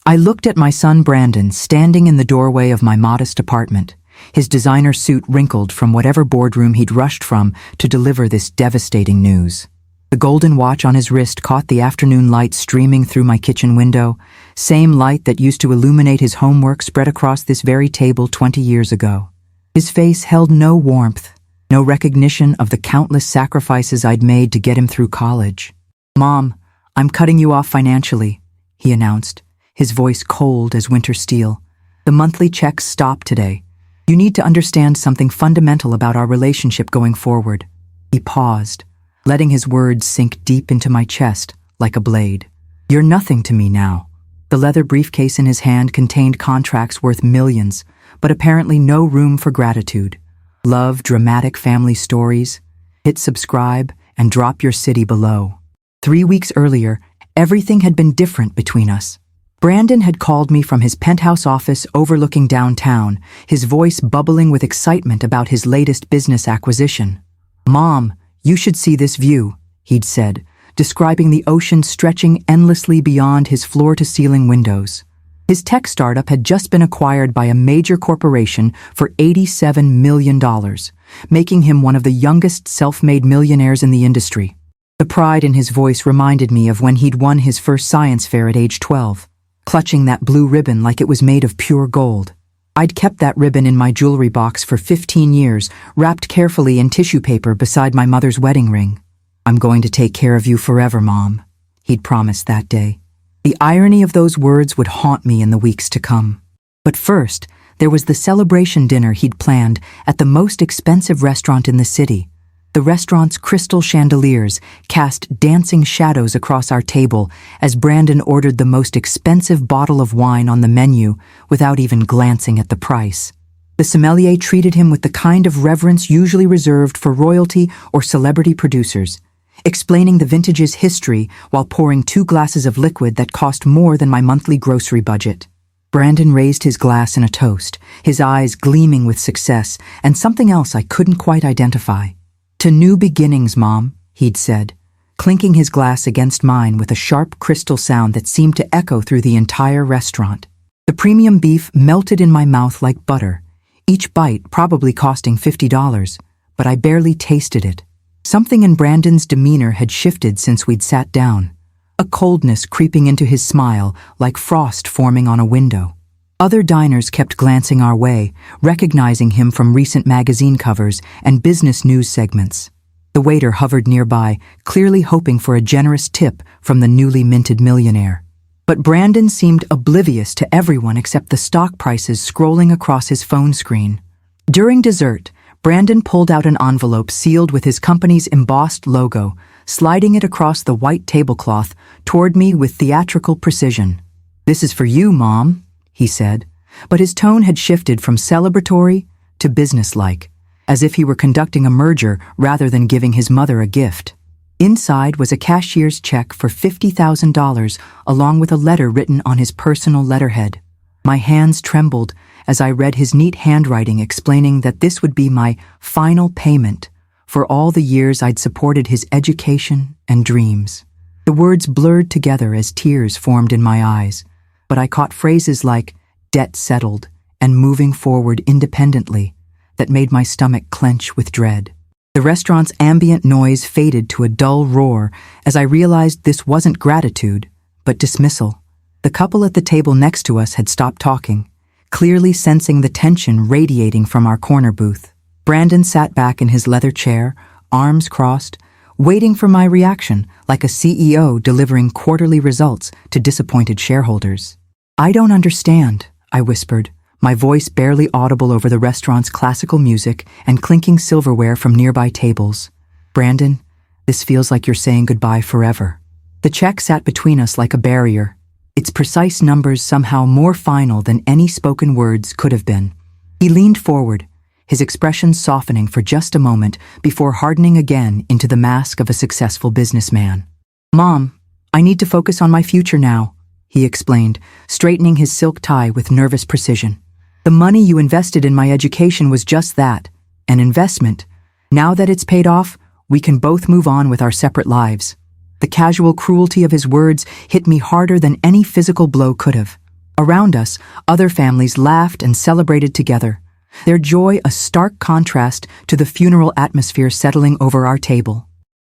I looked at my son Brandon standing in the doorway of my modest apartment, his designer suit wrinkled from whatever boardroom he'd rushed from to deliver this devastating news. The golden watch on his wrist caught the afternoon light streaming through my kitchen window, same light that used to illuminate his homework spread across this very table 20 years ago. His face held no warmth, no recognition of the countless sacrifices I'd made to get him through college. "Mom, I'm cutting you off financially," he announced, his voice cold as winter steel. "The monthly checks stop today. You need to understand something fundamental about our relationship going forward." He paused, letting his words sink deep into my chest like a blade. "You're nothing to me now." The leather briefcase in his hand contained contracts worth millions, but apparently no room for gratitude. Love dramatic family stories? Hit subscribe and drop your city below. 3 weeks earlier, everything had been different between us. Brandon had called me from his penthouse office overlooking downtown, his voice bubbling with excitement about his latest business acquisition. "Mom, you should see this view," he'd said, describing the ocean stretching endlessly beyond his floor-to-ceiling windows. His tech startup had just been acquired by a major corporation for $87 million, making him one of the youngest self-made millionaires in the industry. The pride in his voice reminded me of when he'd won his first science fair at age 12, clutching that blue ribbon like it was made of pure gold. I'd kept that ribbon in my jewelry box for 15 years, wrapped carefully in tissue paper beside my mother's wedding ring. "I'm going to take care of you forever, Mom," he'd promised that day. The irony of those words would haunt me in the weeks to come. But first, there was the celebration dinner he'd planned at the most expensive restaurant in the city. The restaurant's crystal chandeliers cast dancing shadows across our table as Brandon ordered the most expensive bottle of wine on the menu without even glancing at the price. The sommelier treated him with the kind of reverence usually reserved for royalty or celebrity producers, explaining the vintage's history while pouring 2 glasses of liquid that cost more than my monthly grocery budget. Brandon raised his glass in a toast, his eyes gleaming with success and something else I couldn't quite identify. "To new beginnings, Mom," he'd said, clinking his glass against mine with a sharp crystal sound that seemed to echo through the entire restaurant. The premium beef melted in my mouth like butter, each bite probably costing $50, but I barely tasted it. Something in Brandon's demeanor had shifted since we'd sat down, a coldness creeping into his smile like frost forming on a window. Other diners kept glancing our way, recognizing him from recent magazine covers and business news segments. The waiter hovered nearby, clearly hoping for a generous tip from the newly minted millionaire. But Brandon seemed oblivious to everyone except the stock prices scrolling across his phone screen. During dessert, Brandon pulled out an envelope sealed with his company's embossed logo, sliding it across the white tablecloth toward me with theatrical precision. "This is for you, Mom," he said, but his tone had shifted from celebratory to businesslike, as if he were conducting a merger rather than giving his mother a gift. Inside was a cashier's check for $50,000 along with a letter written on his personal letterhead. My hands trembled as I read his neat handwriting explaining that this would be my final payment for all the years I'd supported his education and dreams. The words blurred together as tears formed in my eyes, but I caught phrases like "debt settled" and "moving forward independently" that made my stomach clench with dread. The restaurant's ambient noise faded to a dull roar as I realized this wasn't gratitude, but dismissal. The couple at the table next to us had stopped talking, clearly sensing the tension radiating from our corner booth. Brandon sat back in his leather chair, arms crossed, waiting for my reaction like a CEO delivering quarterly results to disappointed shareholders. "I don't understand," I whispered, my voice barely audible over the restaurant's classical music and clinking silverware from nearby tables. "Brandon, this feels like you're saying goodbye forever." The check sat between us like a barrier, its precise numbers somehow more final than any spoken words could have been. He leaned forward, his expression softening for just a moment before hardening again into the mask of a successful businessman. "Mom, I need to focus on my future now," he explained, straightening his silk tie with nervous precision. "The money you invested in my education was just that, an investment. Now that it's paid off, we can both move on with our separate lives." The casual cruelty of his words hit me harder than any physical blow could have. Around us, other families laughed and celebrated together, their joy a stark contrast to the funeral atmosphere settling over our table.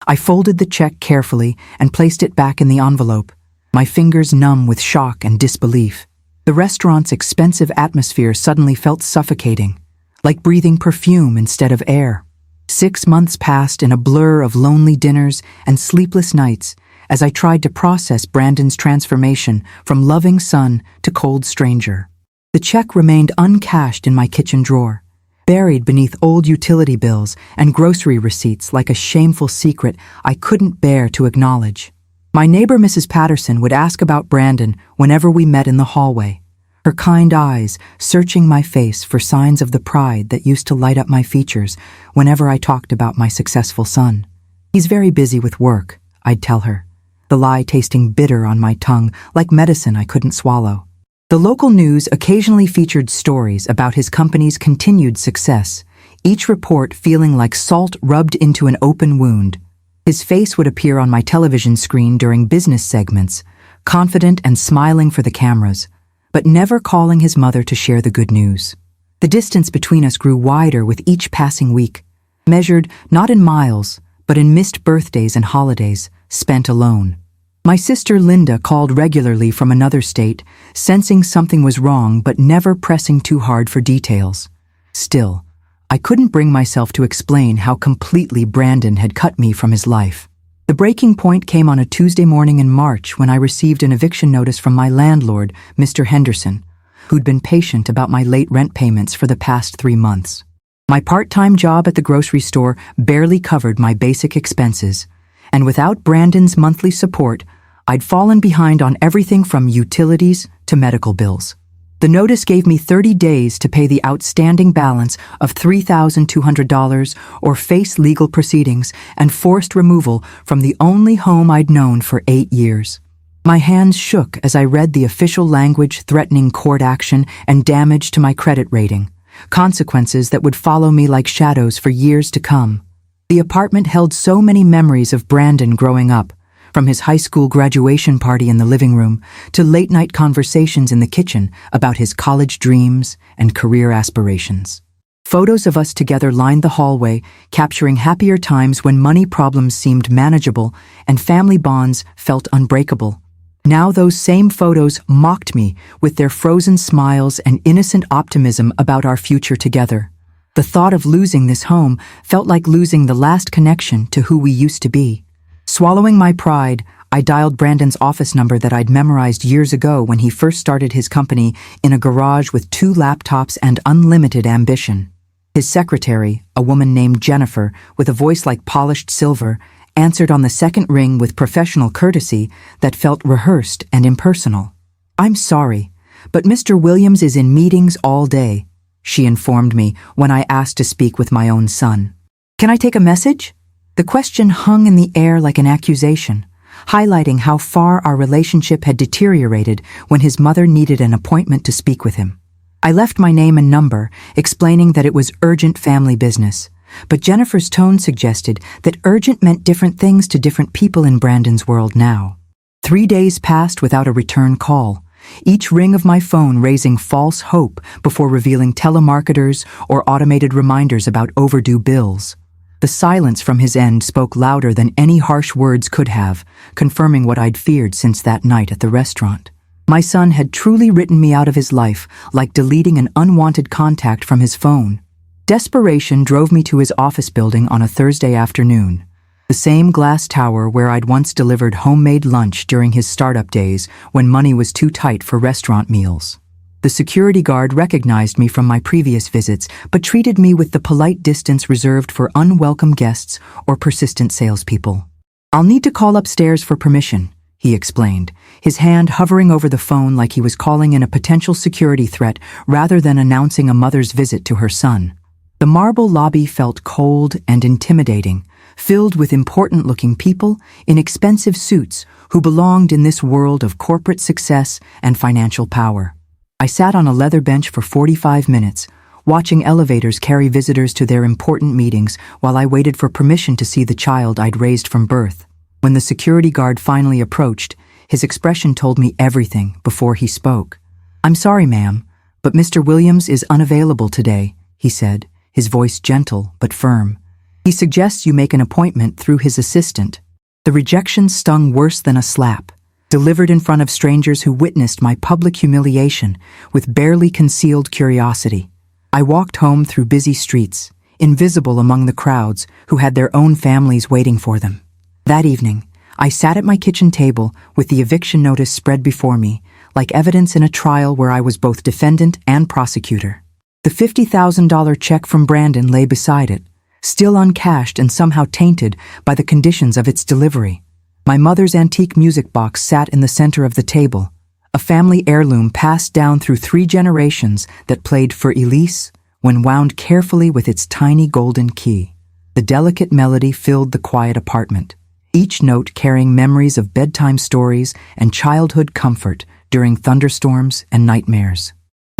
I folded the check carefully and placed it back in the envelope, my fingers numb with shock and disbelief. The restaurant's expensive atmosphere suddenly felt suffocating, like breathing perfume instead of air. 6 months passed in a blur of lonely dinners and sleepless nights as I tried to process Brandon's transformation from loving son to cold stranger. The check remained uncashed in my kitchen drawer, buried beneath old utility bills and grocery receipts like a shameful secret I couldn't bear to acknowledge. My neighbor Mrs. Patterson would ask about Brandon whenever we met in the hallway, her kind eyes searching my face for signs of the pride that used to light up my features whenever I talked about my successful son. "He's very busy with work," I'd tell her, the lie tasting bitter on my tongue like medicine I couldn't swallow. The local news occasionally featured stories about his company's continued success, each report feeling like salt rubbed into an open wound. His face would appear on my television screen during business segments, confident and smiling for the cameras, but never calling his mother to share the good news. The distance between us grew wider with each passing week, measured not in miles, but in missed birthdays and holidays spent alone. My sister Linda called regularly from another state, sensing something was wrong but never pressing too hard for details. Still, I couldn't bring myself to explain how completely Brandon had cut me from his life. The breaking point came on a Tuesday morning in March when I received an eviction notice from my landlord, Mr. Henderson, who'd been patient about my late rent payments for the past 3 months. My part-time job at the grocery store barely covered my basic expenses, and without Brandon's monthly support, I'd fallen behind on everything from utilities to medical bills. The notice gave me 30 days to pay the outstanding balance of $3,200 or face legal proceedings and forced removal from the only home I'd known for 8 years. My hands shook as I read the official language threatening court action and damage to my credit rating, consequences that would follow me like shadows for years to come. The apartment held so many memories of Brandon growing up, from his high school graduation party in the living room to late-night conversations in the kitchen about his college dreams and career aspirations. Photos of us together lined the hallway, capturing happier times when money problems seemed manageable and family bonds felt unbreakable. Now those same photos mocked me with their frozen smiles and innocent optimism about our future together. The thought of losing this home felt like losing the last connection to who we used to be. Swallowing my pride, I dialed Brandon's office number that I'd memorized years ago when he first started his company in a garage with 2 laptops and unlimited ambition. His secretary, a woman named Jennifer, with a voice like polished silver, answered on the second ring with professional courtesy that felt rehearsed and impersonal. "I'm sorry, but Mr. Williams is in meetings all day," she informed me when I asked to speak with my own son. "Can I take a message?" The question hung in the air like an accusation, highlighting how far our relationship had deteriorated when his mother needed an appointment to speak with him. I left my name and number, explaining that it was urgent family business, but Jennifer's tone suggested that urgent meant different things to different people in Brandon's world now. 3 days passed without a return call, each ring of my phone raising false hope before revealing telemarketers or automated reminders about overdue bills. The silence from his end spoke louder than any harsh words could have, confirming what I'd feared since that night at the restaurant. My son had truly written me out of his life, like deleting an unwanted contact from his phone. Desperation drove me to his office building on a Thursday afternoon, the same glass tower where I'd once delivered homemade lunch during his startup days when money was too tight for restaurant meals. The security guard recognized me from my previous visits, but treated me with the polite distance reserved for unwelcome guests or persistent salespeople. "I'll need to call upstairs for permission," he explained, his hand hovering over the phone like he was calling in a potential security threat rather than announcing a mother's visit to her son. The marble lobby felt cold and intimidating, filled with important-looking people in expensive suits who belonged in this world of corporate success and financial power. I sat on a leather bench for 45 minutes, watching elevators carry visitors to their important meetings while I waited for permission to see the child I'd raised from birth. When the security guard finally approached, his expression told me everything before he spoke. "I'm sorry, ma'am, but Mr. Williams is unavailable today," he said, his voice gentle but firm. "He suggests you make an appointment through his assistant." The rejection stung worse than a slap, delivered in front of strangers who witnessed my public humiliation with barely concealed curiosity. I walked home through busy streets, invisible among the crowds who had their own families waiting for them. That evening, I sat at my kitchen table with the eviction notice spread before me, like evidence in a trial where I was both defendant and prosecutor. The $50,000 check from Brandon lay beside it, still uncashed and somehow tainted by the conditions of its delivery. My mother's antique music box sat in the center of the table, a family heirloom passed down through 3 generations that played for Elise when wound carefully with its tiny golden key. The delicate melody filled the quiet apartment, each note carrying memories of bedtime stories and childhood comfort during thunderstorms and nightmares.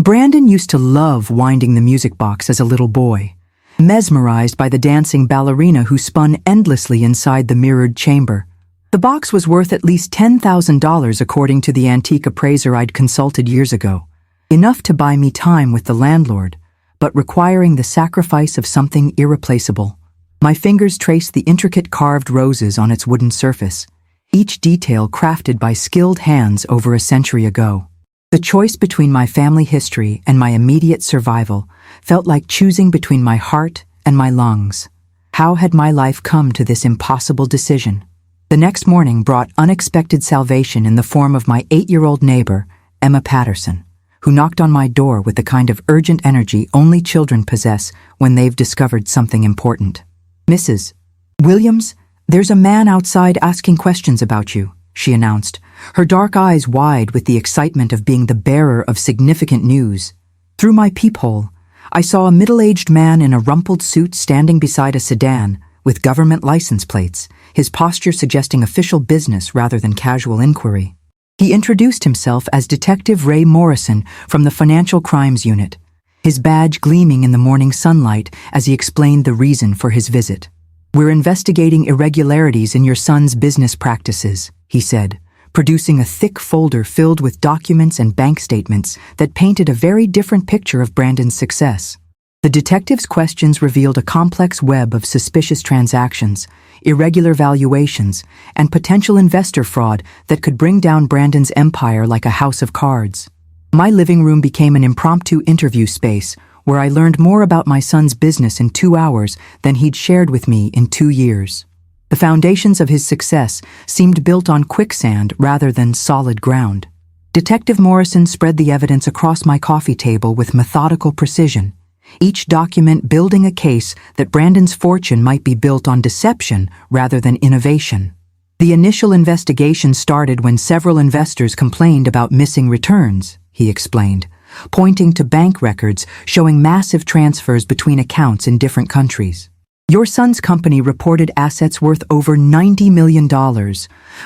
Brandon used to love winding the music box as a little boy, mesmerized by the dancing ballerina who spun endlessly inside the mirrored chamber. The box was worth at least $10,000 according to the antique appraiser I'd consulted years ago, enough to buy me time with the landlord, but requiring the sacrifice of something irreplaceable. My fingers traced the intricate carved roses on its wooden surface, each detail crafted by skilled hands over a century ago. The choice between my family history and my immediate survival felt like choosing between my heart and my lungs. How had my life come to this impossible decision? The next morning brought unexpected salvation in the form of my 8-year-old neighbor, Emma Patterson, who knocked on my door with the kind of urgent energy only children possess when they've discovered something important. "Mrs. Williams, there's a man outside asking questions about you," she announced, her dark eyes wide with the excitement of being the bearer of significant news. Through my peephole, I saw a middle-aged man in a rumpled suit standing beside a sedan with government license plates, his posture suggesting official business rather than casual inquiry. He introduced himself as Detective Ray Morrison from the Financial Crimes Unit, his badge gleaming in the morning sunlight as he explained the reason for his visit. "We're investigating irregularities in your son's business practices," he said, producing a thick folder filled with documents and bank statements that painted a very different picture of Brandon's success. The detective's questions revealed a complex web of suspicious transactions, irregular valuations, and potential investor fraud that could bring down Brandon's empire like a house of cards. My living room became an impromptu interview space where I learned more about my son's business in 2 hours than he'd shared with me in 2 years. The foundations of his success seemed built on quicksand rather than solid ground. Detective Morrison spread the evidence across my coffee table with methodical precision, each document building a case that Brandon's fortune might be built on deception rather than innovation. The initial investigation started when several investors complained about missing returns, he explained, pointing to bank records showing massive transfers between accounts in different countries. "Your son's company reported assets worth over $90 million,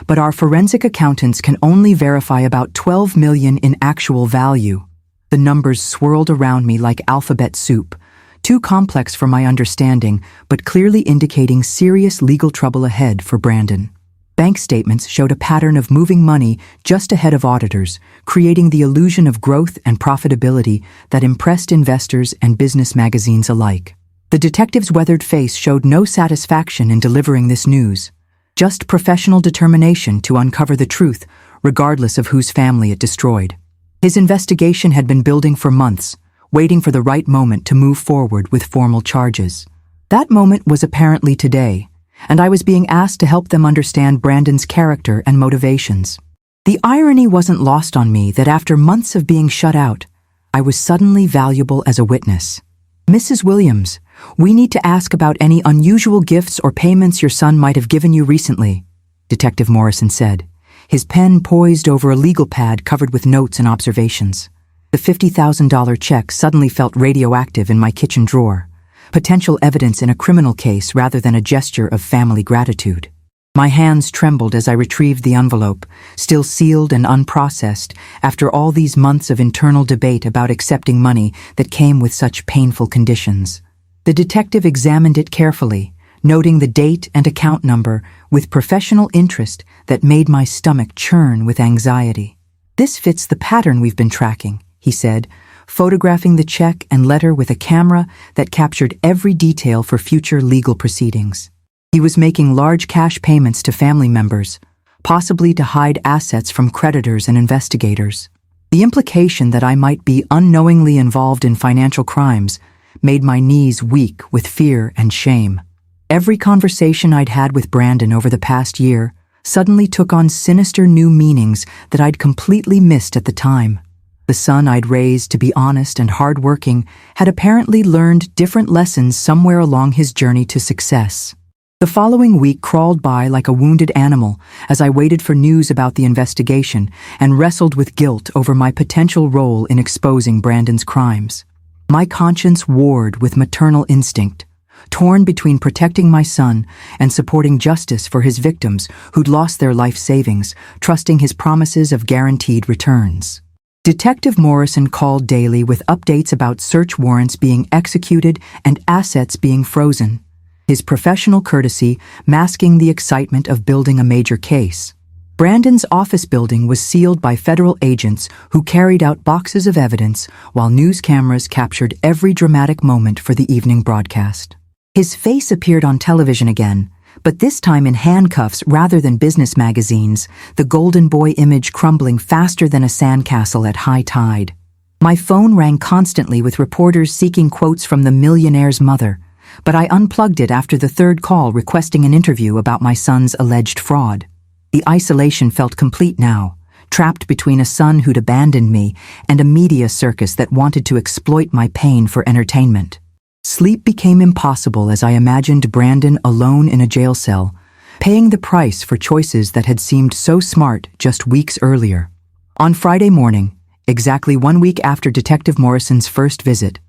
but our forensic accountants can only verify about $12 million in actual value." The numbers swirled around me like alphabet soup, too complex for my understanding, but clearly indicating serious legal trouble ahead for Brandon. Bank statements showed a pattern of moving money just ahead of auditors, creating the illusion of growth and profitability that impressed investors and business magazines alike. The detective's weathered face showed no satisfaction in delivering this news, just professional determination to uncover the truth, regardless of whose family it destroyed. His investigation had been building for months, waiting for the right moment to move forward with formal charges. That moment was apparently today, and I was being asked to help them understand Brandon's character and motivations. The irony wasn't lost on me that after months of being shut out, I was suddenly valuable as a witness. "Mrs. Williams, we need to ask about any unusual gifts or payments your son might have given you recently," Detective Morrison said, his pen poised over a legal pad covered with notes and observations. The $50,000 check suddenly felt radioactive in my kitchen drawer, potential evidence in a criminal case rather than a gesture of family gratitude. My hands trembled as I retrieved the envelope, still sealed and unprocessed after all these months of internal debate about accepting money that came with such painful conditions. The detective examined it carefully, noting the date and account number with professional interest that made my stomach churn with anxiety. "This fits the pattern we've been tracking," he said, photographing the check and letter with a camera that captured every detail for future legal proceedings. He was making large cash payments to family members, possibly to hide assets from creditors and investigators. The implication that I might be unknowingly involved in financial crimes made my knees weak with fear and shame. Every conversation I'd had with Brandon over the past year suddenly took on sinister new meanings that I'd completely missed at the time. The son I'd raised to be honest and hardworking had apparently learned different lessons somewhere along his journey to success. The following week crawled by like a wounded animal as I waited for news about the investigation and wrestled with guilt over my potential role in exposing Brandon's crimes. My conscience warred with maternal instinct, torn between protecting my son and supporting justice for his victims who'd lost their life savings, trusting his promises of guaranteed returns. Detective Morrison called daily with updates about search warrants being executed and assets being frozen, his professional courtesy masking the excitement of building a major case. Brandon's office building was sealed by federal agents who carried out boxes of evidence while news cameras captured every dramatic moment for the evening broadcast. His face appeared on television again, but this time in handcuffs rather than business magazines, the golden boy image crumbling faster than a sandcastle at high tide. My phone rang constantly with reporters seeking quotes from the millionaire's mother, but I unplugged it after the third call requesting an interview about my son's alleged fraud. The isolation felt complete now, trapped between a son who'd abandoned me and a media circus that wanted to exploit my pain for entertainment. Sleep became impossible as I imagined Brandon alone in a jail cell, paying the price for choices that had seemed so smart just weeks earlier. On Friday morning, exactly 1 week after Detective Morrison's first visit,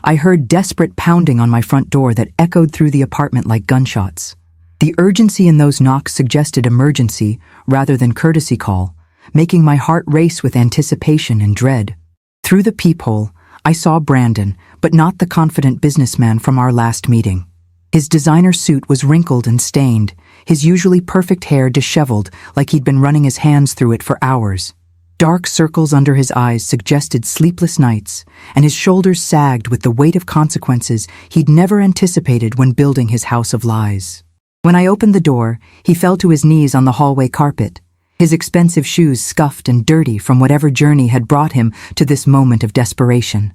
I heard desperate pounding on my front door that echoed through the apartment like gunshots. The urgency in those knocks suggested emergency rather than courtesy call, making my heart race with anticipation and dread. Through the peephole, I saw Brandon, but not the confident businessman from our last meeting. His designer suit was wrinkled and stained, his usually perfect hair disheveled like he'd been running his hands through it for hours. Dark circles under his eyes suggested sleepless nights, and his shoulders sagged with the weight of consequences he'd never anticipated when building his house of lies. When I opened the door, he fell to his knees on the hallway carpet, his expensive shoes scuffed and dirty from whatever journey had brought him to this moment of desperation.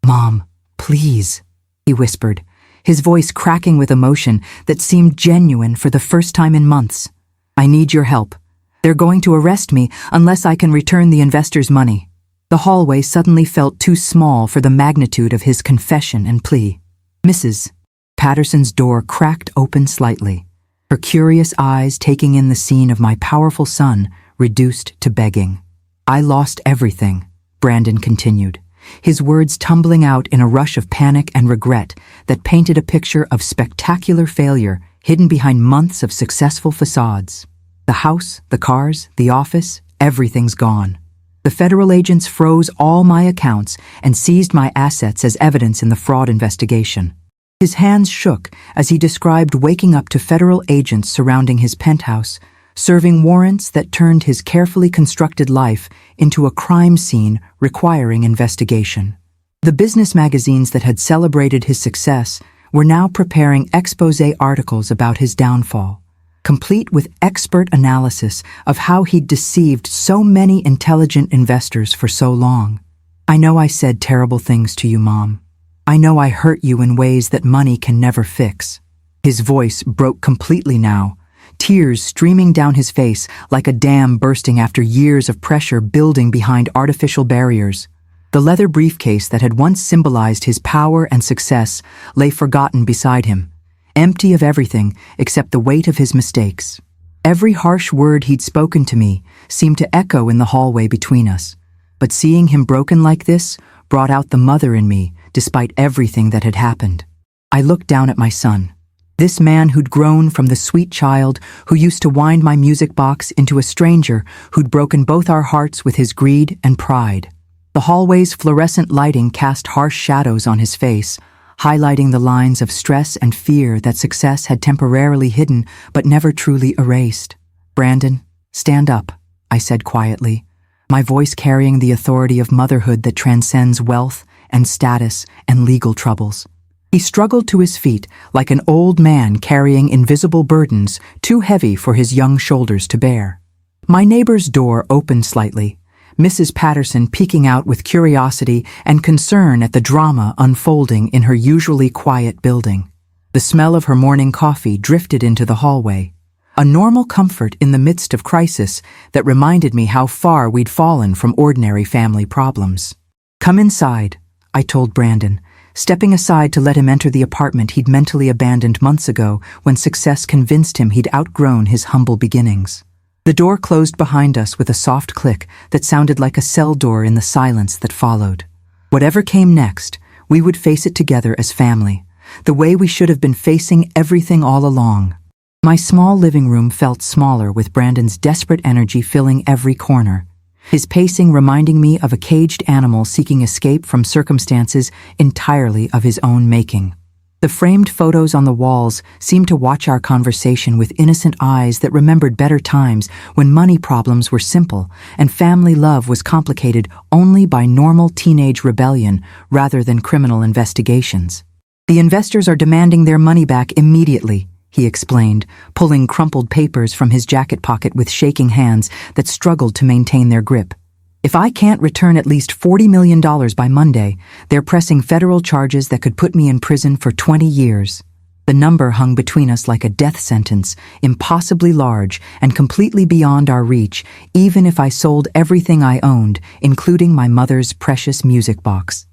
"Mom, please," he whispered, his voice cracking with emotion that seemed genuine for the first time in months. "I need your help. They're going to arrest me unless I can return the investors' money." The hallway suddenly felt too small for the magnitude of his confession and plea. Mrs. Patterson's door cracked open slightly, her curious eyes taking in the scene of my powerful son reduced to begging. "I lost everything," Brandon continued, his words tumbling out in a rush of panic and regret that painted a picture of spectacular failure hidden behind months of successful facades. "The house, the cars, the office, everything's gone. The federal agents froze all my accounts and seized my assets as evidence in the fraud investigation." His hands shook as he described waking up to federal agents surrounding his penthouse, serving warrants that turned his carefully constructed life into a crime scene requiring investigation. The business magazines that had celebrated his success were now preparing exposé articles about his downfall, complete with expert analysis of how he'd deceived so many intelligent investors for so long. "I know I said terrible things to you, Mom. I know I hurt you in ways that money can never fix." His voice broke completely now, tears streaming down his face like a dam bursting after years of pressure building behind artificial barriers. The leather briefcase that had once symbolized his power and success lay forgotten beside him, empty of everything except the weight of his mistakes. Every harsh word he'd spoken to me seemed to echo in the hallway between us, but seeing him broken like this brought out the mother in me despite everything that had happened. I looked down at my son, this man who'd grown from the sweet child who used to wind my music box into a stranger who'd broken both our hearts with his greed and pride. The hallway's fluorescent lighting cast harsh shadows on his face, highlighting the lines of stress and fear that success had temporarily hidden but never truly erased. "Brandon, stand up," I said quietly, my voice carrying the authority of motherhood that transcends wealth and status and legal troubles. He struggled to his feet like an old man carrying invisible burdens too heavy for his young shoulders to bear. My neighbor's door opened slightly, Mrs. Patterson peeking out with curiosity and concern at the drama unfolding in her usually quiet building. The smell of her morning coffee drifted into the hallway, a normal comfort in the midst of crisis that reminded me how far we'd fallen from ordinary family problems. "Come inside," I told Brandon, stepping aside to let him enter the apartment he'd mentally abandoned months ago when success convinced him he'd outgrown his humble beginnings. The door closed behind us with a soft click that sounded like a cell door in the silence that followed. Whatever came next, we would face it together as family, the way we should have been facing everything all along. My small living room felt smaller with Brandon's desperate energy filling every corner, his pacing reminding me of a caged animal seeking escape from circumstances entirely of his own making. The framed photos on the walls seemed to watch our conversation with innocent eyes that remembered better times when money problems were simple and family love was complicated only by normal teenage rebellion rather than criminal investigations. "The investors are demanding their money back immediately," he explained, pulling crumpled papers from his jacket pocket with shaking hands that struggled to maintain their grip. "If I can't return at least $40 million by Monday, they're pressing federal charges that could put me in prison for 20 years. The number hung between us like a death sentence, impossibly large and completely beyond our reach, even if I sold everything I owned, including my mother's precious music box.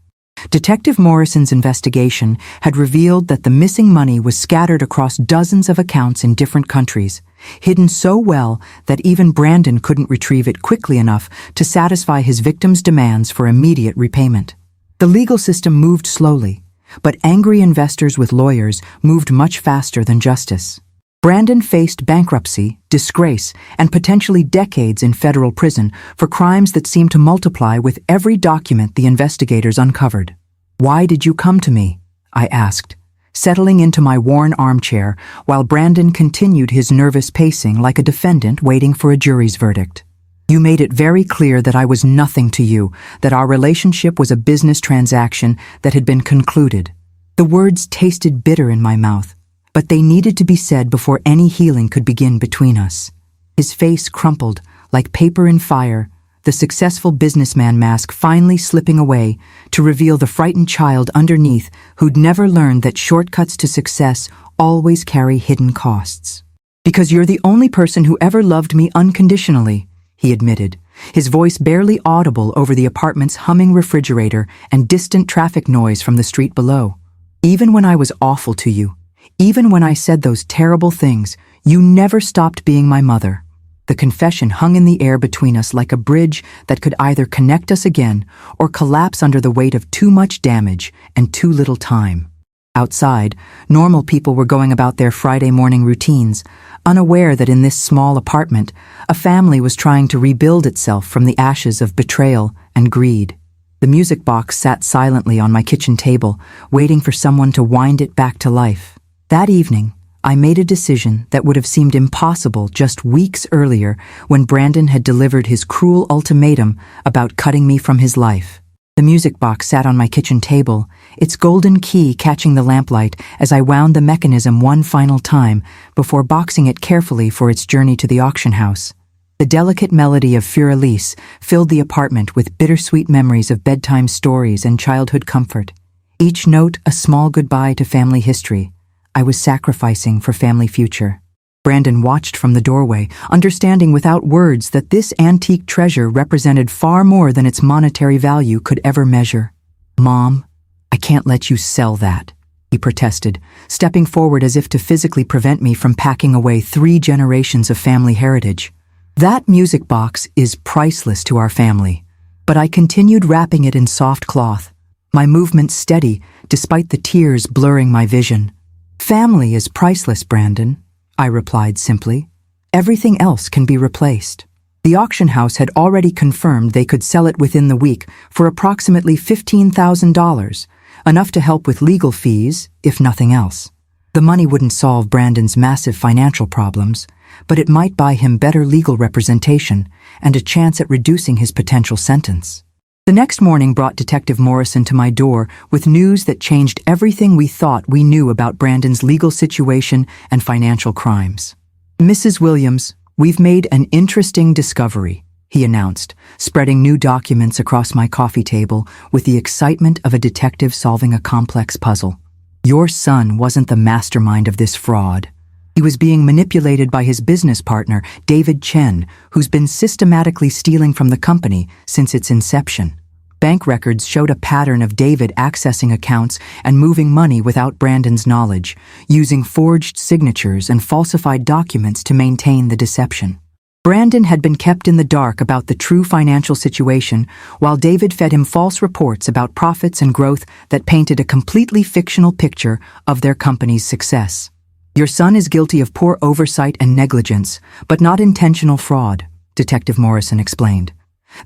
Detective Morrison's investigation had revealed that the missing money was scattered across dozens of accounts in different countries, hidden so well that even Brandon couldn't retrieve it quickly enough to satisfy his victims' demands for immediate repayment. The legal system moved slowly, but angry investors with lawyers moved much faster than justice. Brandon faced bankruptcy, disgrace, and potentially decades in federal prison for crimes that seemed to multiply with every document the investigators uncovered. "Why did you come to me?" I asked, settling into my worn armchair while Brandon continued his nervous pacing like a defendant waiting for a jury's verdict. "You made it very clear that I was nothing to you, that our relationship was a business transaction that had been concluded." The words tasted bitter in my mouth, but they needed to be said before any healing could begin between us. His face crumpled like paper in fire, the successful businessman mask finally slipping away to reveal the frightened child underneath who'd never learned that shortcuts to success always carry hidden costs. "Because you're the only person who ever loved me unconditionally," he admitted, his voice barely audible over the apartment's humming refrigerator and distant traffic noise from the street below. "Even when I was awful to you, even when I said those terrible things, you never stopped being my mother." The confession hung in the air between us like a bridge that could either connect us again or collapse under the weight of too much damage and too little time. Outside, normal people were going about their Friday morning routines, unaware that in this small apartment, a family was trying to rebuild itself from the ashes of betrayal and greed. The music box sat silently on my kitchen table, waiting for someone to wind it back to life. That evening, I made a decision that would have seemed impossible just weeks earlier when Brandon had delivered his cruel ultimatum about cutting me from his life. The music box sat on my kitchen table, its golden key catching the lamplight as I wound the mechanism one final time before boxing it carefully for its journey to the auction house. The delicate melody of Fur-Elise filled the apartment with bittersweet memories of bedtime stories and childhood comfort, each note a small goodbye to family history I was sacrificing for family future. Brandon watched from the doorway, understanding without words that this antique treasure represented far more than its monetary value could ever measure. "Mom, I can't let you sell that," he protested, stepping forward as if to physically prevent me from packing away 3 generations of family heritage. "That music box is priceless to our family." But I continued wrapping it in soft cloth, my movements steady despite the tears blurring my vision. "Family is priceless, Brandon," I replied simply. "Everything else can be replaced." The auction house had already confirmed they could sell it within the week for approximately $15,000, enough to help with legal fees, if nothing else. The money wouldn't solve Brandon's massive financial problems, but it might buy him better legal representation and a chance at reducing his potential sentence. The next morning brought Detective Morrison to my door with news that changed everything we thought we knew about Brandon's legal situation and financial crimes. "Mrs. Williams, we've made an interesting discovery," he announced, spreading new documents across my coffee table with the excitement of a detective solving a complex puzzle. "Your son wasn't the mastermind of this fraud. He was being manipulated by his business partner, David Chen, who's been systematically stealing from the company since its inception. Bank records showed a pattern of David accessing accounts and moving money without Brandon's knowledge, using forged signatures and falsified documents to maintain the deception. Brandon had been kept in the dark about the true financial situation, while David fed him false reports about profits and growth that painted a completely fictional picture of their company's success. Your son is guilty of poor oversight and negligence, but not intentional fraud," Detective Morrison explained.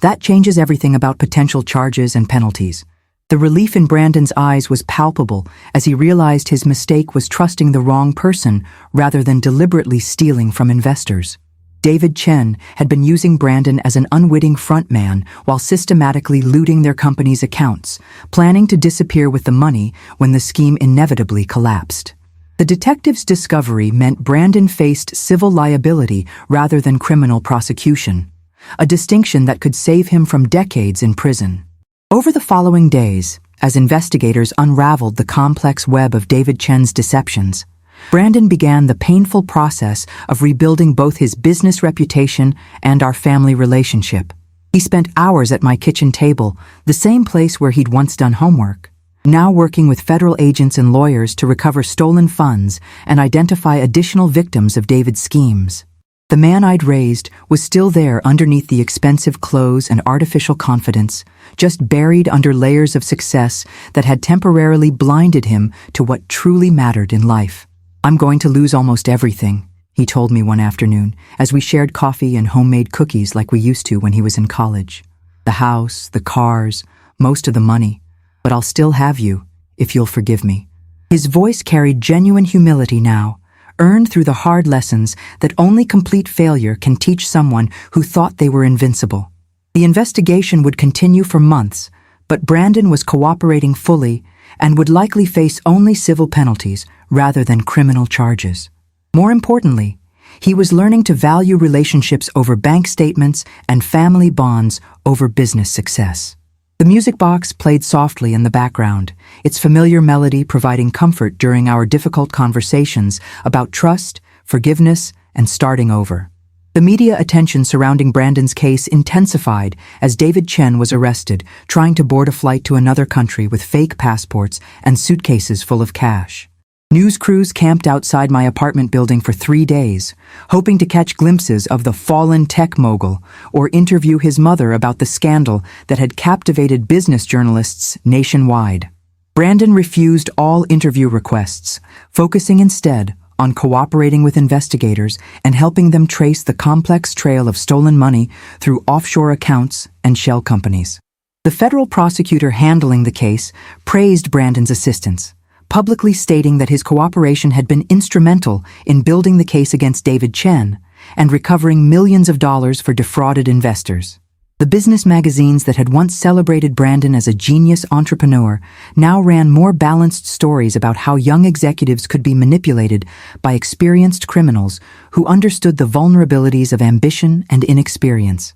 "That changes everything about potential charges and penalties." The relief in Brandon's eyes was palpable as he realized his mistake was trusting the wrong person rather than deliberately stealing from investors. David Chen had been using Brandon as an unwitting frontman while systematically looting their company's accounts, planning to disappear with the money when the scheme inevitably collapsed. The detective's discovery meant Brandon faced civil liability rather than criminal prosecution, a distinction that could save him from decades in prison. Over the following days, as investigators unraveled the complex web of David Chen's deceptions, Brandon began the painful process of rebuilding both his business reputation and our family relationship. He spent hours at my kitchen table, the same place where he'd once done homework, now working with federal agents and lawyers to recover stolen funds and identify additional victims of David's schemes. The man I'd raised was still there underneath the expensive clothes and artificial confidence, just buried under layers of success that had temporarily blinded him to what truly mattered in life. "I'm going to lose almost everything," he told me one afternoon, as we shared coffee and homemade cookies like we used to when he was in college. "The house, the cars, most of the money. But I'll still have you, if you'll forgive me." His voice carried genuine humility now, earned through the hard lessons that only complete failure can teach someone who thought they were invincible. The investigation would continue for months, but Brandon was cooperating fully and would likely face only civil penalties rather than criminal charges. More importantly, he was learning to value relationships over bank statements and family bonds over business success. The music box played softly in the background, its familiar melody providing comfort during our difficult conversations about trust, forgiveness, and starting over. The media attention surrounding Brandon's case intensified as David Chen was arrested, trying to board a flight to another country with fake passports and suitcases full of cash. News crews camped outside my apartment building for 3 days, hoping to catch glimpses of the fallen tech mogul or interview his mother about the scandal that had captivated business journalists nationwide. Brandon refused all interview requests, focusing instead on cooperating with investigators and helping them trace the complex trail of stolen money through offshore accounts and shell companies. The federal prosecutor handling the case praised Brandon's assistance, publicly stating that his cooperation had been instrumental in building the case against David Chen and recovering millions of dollars for defrauded investors. The business magazines that had once celebrated Brandon as a genius entrepreneur now ran more balanced stories about how young executives could be manipulated by experienced criminals who understood the vulnerabilities of ambition and inexperience.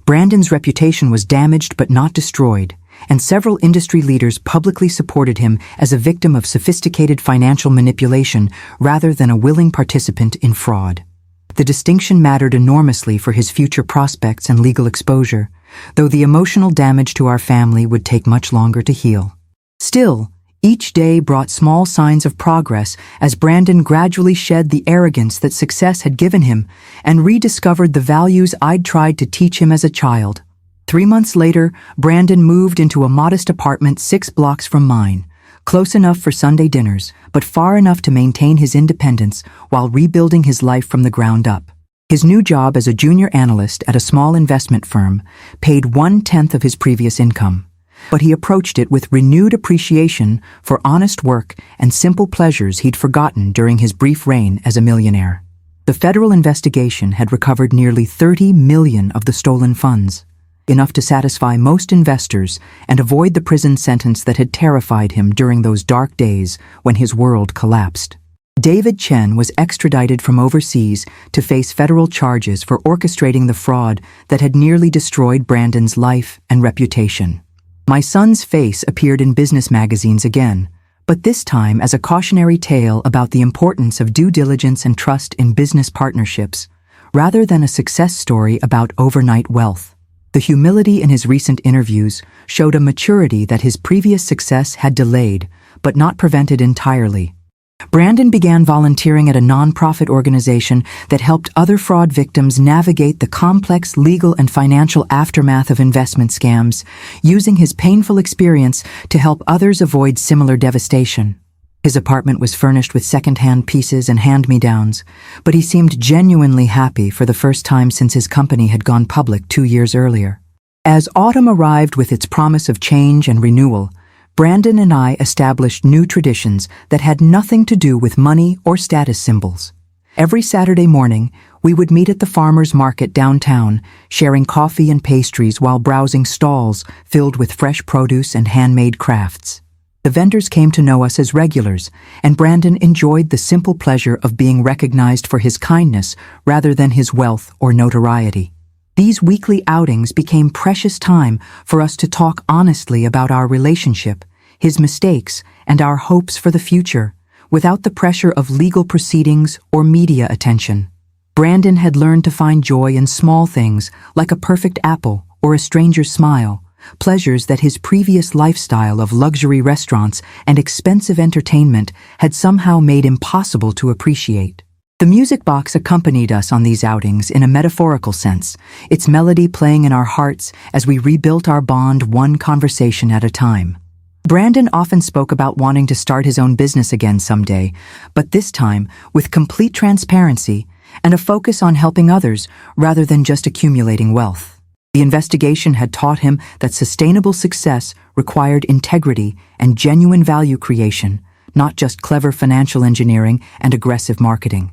Brandon's reputation was damaged but not destroyed, and several industry leaders publicly supported him as a victim of sophisticated financial manipulation rather than a willing participant in fraud. The distinction mattered enormously for his future prospects and legal exposure, though the emotional damage to our family would take much longer to heal. Still, each day brought small signs of progress as Brandon gradually shed the arrogance that success had given him and rediscovered the values I'd tried to teach him as a child. 3 months later, Brandon moved into a modest apartment 6 blocks from mine, close enough for Sunday dinners, but far enough to maintain his independence while rebuilding his life from the ground up. His new job as a junior analyst at a small investment firm paid 1/10 of his previous income, but he approached it with renewed appreciation for honest work and simple pleasures he'd forgotten during his brief reign as a millionaire. The federal investigation had recovered nearly 30 million of the stolen funds, enough to satisfy most investors and avoid the prison sentence that had terrified him during those dark days when his world collapsed. David Chen was extradited from overseas to face federal charges for orchestrating the fraud that had nearly destroyed Brandon's life and reputation. My son's face appeared in business magazines again, but this time as a cautionary tale about the importance of due diligence and trust in business partnerships, rather than a success story about overnight wealth. The humility in his recent interviews showed a maturity that his previous success had delayed, but not prevented entirely. Brandon began volunteering at a nonprofit organization that helped other fraud victims navigate the complex legal and financial aftermath of investment scams, using his painful experience to help others avoid similar devastation. His apartment was furnished with second-hand pieces and hand-me-downs, but he seemed genuinely happy for the first time since his company had gone public 2 years earlier. As autumn arrived with its promise of change and renewal, Brandon and I established new traditions that had nothing to do with money or status symbols. Every Saturday morning, we would meet at the farmers' market downtown, sharing coffee and pastries while browsing stalls filled with fresh produce and handmade crafts. The vendors came to know us as regulars, and Brandon enjoyed the simple pleasure of being recognized for his kindness rather than his wealth or notoriety. These weekly outings became precious time for us to talk honestly about our relationship, his mistakes, and our hopes for the future, without the pressure of legal proceedings or media attention. Brandon had learned to find joy in small things like a perfect apple or a stranger's smile, pleasures that his previous lifestyle of luxury restaurants and expensive entertainment had somehow made impossible to appreciate. The music box accompanied us on these outings in a metaphorical sense, its melody playing in our hearts as we rebuilt our bond one conversation at a time. Brandon often spoke about wanting to start his own business again someday, but this time with complete transparency and a focus on helping others rather than just accumulating wealth. The investigation had taught him that sustainable success required integrity and genuine value creation, not just clever financial engineering and aggressive marketing.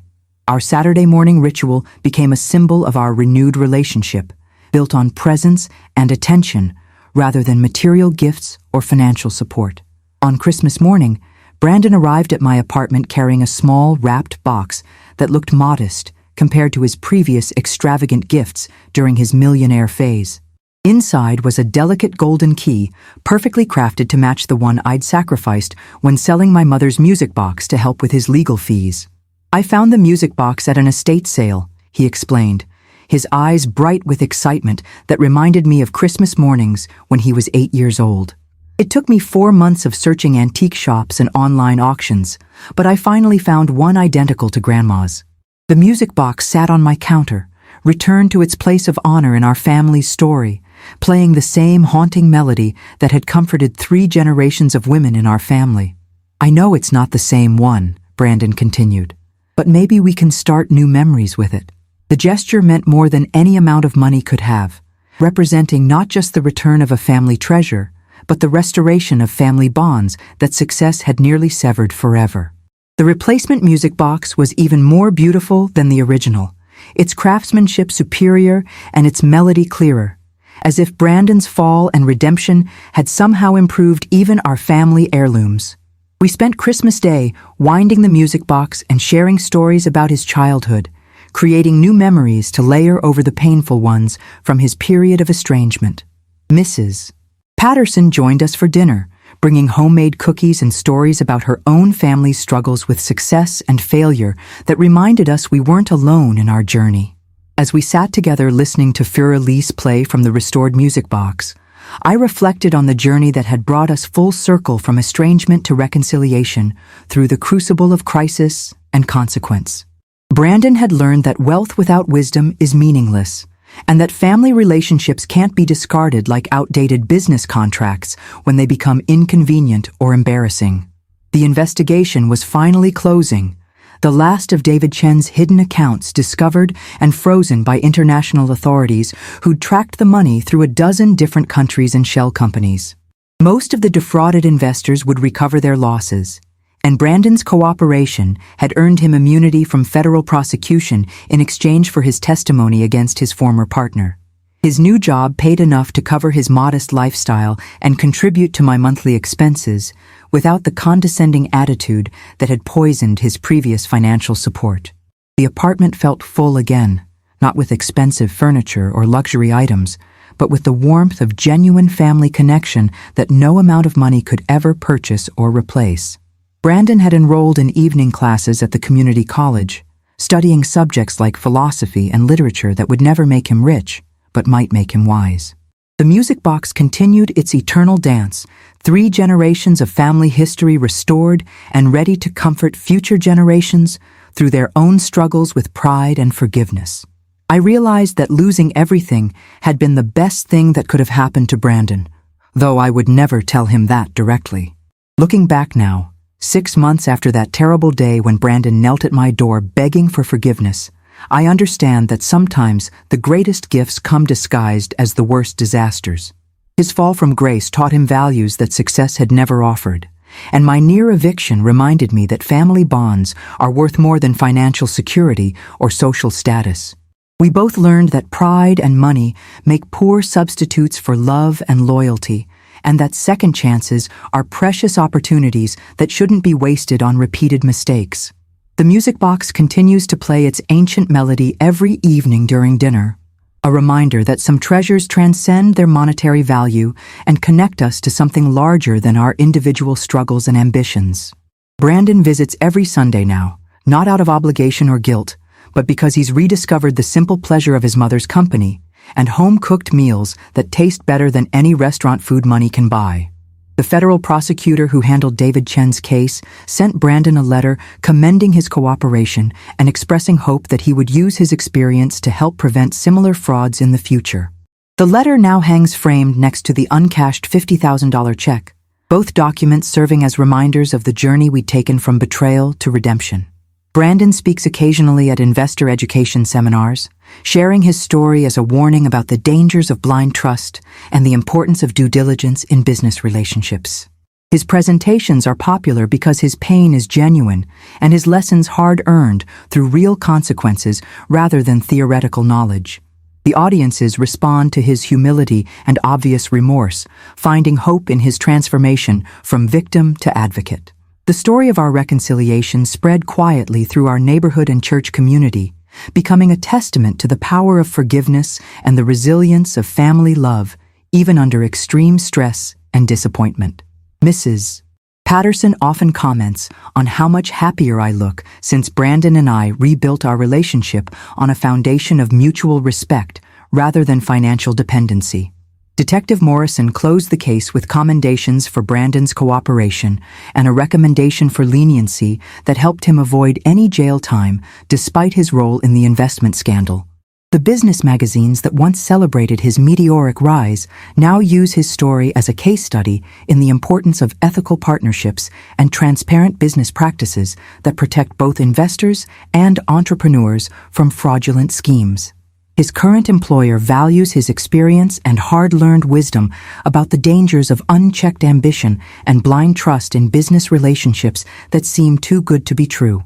Our Saturday morning ritual became a symbol of our renewed relationship, built on presence and attention rather than material gifts or financial support. On Christmas morning, Brandon arrived at my apartment carrying a small, wrapped box that looked modest compared to his previous extravagant gifts during his millionaire phase. Inside was a delicate golden key, perfectly crafted to match the one I'd sacrificed when selling my mother's music box to help with his legal fees. "I found the music box at an estate sale," he explained, his eyes bright with excitement that reminded me of Christmas mornings when he was 8 years old. "It took me 4 months of searching antique shops and online auctions, but I finally found one identical to Grandma's." The music box sat on my counter, returned to its place of honor in our family's story, playing the same haunting melody that had comforted 3 generations of women in our family. "I know it's not the same one," Brandon continued, "but maybe we can start new memories with it." The gesture meant more than any amount of money could have, representing not just the return of a family treasure, but the restoration of family bonds that success had nearly severed forever. The replacement music box was even more beautiful than the original, its craftsmanship superior and its melody clearer, as if Brandon's fall and redemption had somehow improved even our family heirlooms. We spent Christmas Day winding the music box and sharing stories about his childhood, creating new memories to layer over the painful ones from his period of estrangement. Mrs. Patterson joined us for dinner, bringing homemade cookies and stories about her own family's struggles with success and failure that reminded us we weren't alone in our journey. As we sat together listening to Fur Elise play from the restored music box, I reflected on the journey that had brought us full circle from estrangement to reconciliation through the crucible of crisis and consequence. Brandon had learned that wealth without wisdom is meaningless, and that family relationships can't be discarded like outdated business contracts when they become inconvenient or embarrassing. The investigation was finally closing, the last of David Chen's hidden accounts discovered and frozen by international authorities who'd tracked the money through a dozen different countries and shell companies. Most of the defrauded investors would recover their losses, And Brandon's cooperation had earned him immunity from federal prosecution in exchange for his testimony against his former partner. His new job paid enough to cover his modest lifestyle and contribute to my monthly expenses without the condescending attitude that had poisoned his previous financial support. The apartment felt full again, not with expensive furniture or luxury items, but with the warmth of genuine family connection that no amount of money could ever purchase or replace. Brandon had enrolled in evening classes at the community college, studying subjects like philosophy and literature that would never make him rich, but might make him wise. The music box continued its eternal dance, 3 generations of family history restored and ready to comfort future generations through their own struggles with pride and forgiveness. I realized that losing everything had been the best thing that could have happened to Brandon, though I would never tell him that directly. Looking back now, 6 months after that terrible day when Brandon knelt at my door begging for forgiveness, I understand that sometimes the greatest gifts come disguised as the worst disasters. His fall from grace taught him values that success had never offered, and my near eviction reminded me that family bonds are worth more than financial security or social status. We both learned that pride and money make poor substitutes for love and loyalty, and that second chances are precious opportunities that shouldn't be wasted on repeated mistakes. The music box continues to play its ancient melody every evening during dinner, a reminder that some treasures transcend their monetary value and connect us to something larger than our individual struggles and ambitions. Brandon visits every Sunday now, not out of obligation or guilt, but because he's rediscovered the simple pleasure of his mother's company and home-cooked meals that taste better than any restaurant food money can buy. The federal prosecutor who handled David Chen's case sent Brandon a letter commending his cooperation and expressing hope that he would use his experience to help prevent similar frauds in the future. The letter now hangs framed next to the uncashed $50,000 check, both documents serving as reminders of the journey we'd taken from betrayal to redemption. Brandon speaks occasionally at investor education seminars, sharing his story as a warning about the dangers of blind trust and the importance of due diligence in business relationships. His presentations are popular because his pain is genuine and his lessons hard-earned through real consequences rather than theoretical knowledge. The audiences respond to his humility and obvious remorse, finding hope in his transformation from victim to advocate. The story of our reconciliation spread quietly through our neighborhood and church community, becoming a testament to the power of forgiveness and the resilience of family love, even under extreme stress and disappointment. Mrs. Patterson often comments on how much happier I look since Brandon and I rebuilt our relationship on a foundation of mutual respect rather than financial dependency. Detective Morrison closed the case with commendations for Brandon's cooperation and a recommendation for leniency that helped him avoid any jail time despite his role in the investment scandal. The business magazines that once celebrated his meteoric rise now use his story as a case study in the importance of ethical partnerships and transparent business practices that protect both investors and entrepreneurs from fraudulent schemes. His current employer values his experience and hard-learned wisdom about the dangers of unchecked ambition and blind trust in business relationships that seem too good to be true.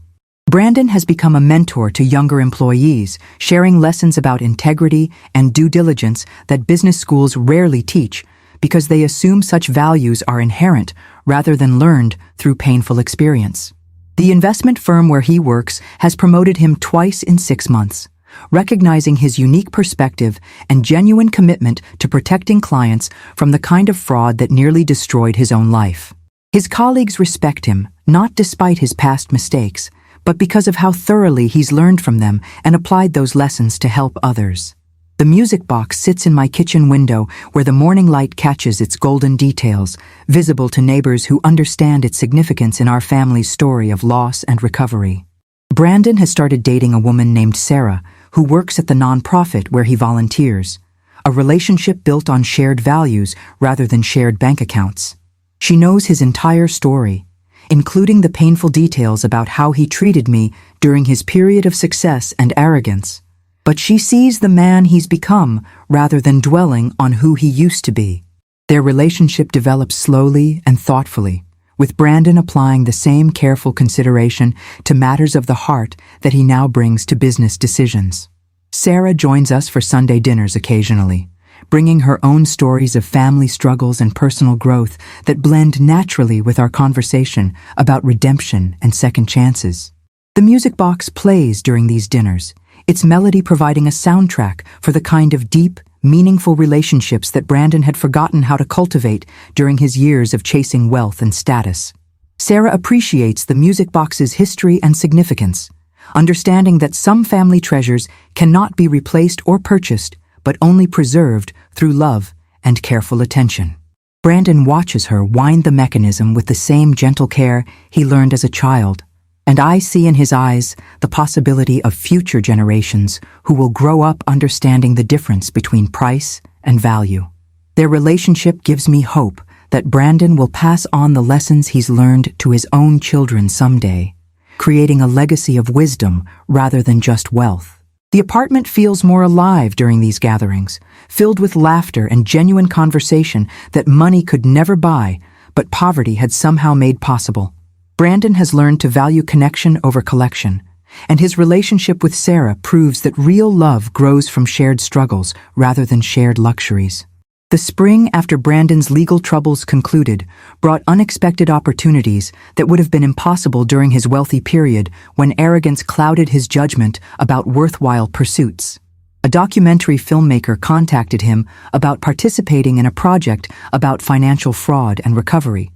Brandon has become a mentor to younger employees, sharing lessons about integrity and due diligence that business schools rarely teach because they assume such values are inherent rather than learned through painful experience. The investment firm where he works has promoted him twice in 6 months, recognizing his unique perspective and genuine commitment to protecting clients from the kind of fraud that nearly destroyed his own life. His colleagues respect him, not despite his past mistakes, but because of how thoroughly he's learned from them and applied those lessons to help others. The music box sits in my kitchen window where the morning light catches its golden details, visible to neighbors who understand its significance in our family's story of loss and recovery. Brandon has started dating a woman named Sarah, who works at the nonprofit where he volunteers, a relationship built on shared values rather than shared bank accounts. She knows his entire story, including the painful details about how he treated me during his period of success and arrogance. But she sees the man he's become rather than dwelling on who he used to be. Their relationship develops slowly and thoughtfully, with Brandon applying the same careful consideration to matters of the heart that he now brings to business decisions. Sarah joins us for Sunday dinners occasionally, bringing her own stories of family struggles and personal growth that blend naturally with our conversation about redemption and second chances. The music box plays during these dinners, its melody providing a soundtrack for the kind of deep, meaningful relationships that Brandon had forgotten how to cultivate during his years of chasing wealth and status. Sarah appreciates the music box's history and significance, understanding that some family treasures cannot be replaced or purchased, but only preserved through love and careful attention. Brandon watches her wind the mechanism with the same gentle care he learned as a child, and I see in his eyes the possibility of future generations who will grow up understanding the difference between price and value. Their relationship gives me hope that Brandon will pass on the lessons he's learned to his own children someday, creating a legacy of wisdom rather than just wealth. The apartment feels more alive during these gatherings, filled with laughter and genuine conversation that money could never buy, but poverty had somehow made possible. Brandon has learned to value connection over collection, and his relationship with Sarah proves that real love grows from shared struggles rather than shared luxuries. The spring after Brandon's legal troubles concluded brought unexpected opportunities that would have been impossible during his wealthy period when arrogance clouded his judgment about worthwhile pursuits. A documentary filmmaker contacted him about participating in a project about financial fraud and recovery,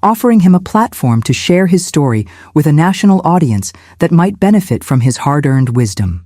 offering him a platform to share his story with a national audience that might benefit from his hard-earned wisdom.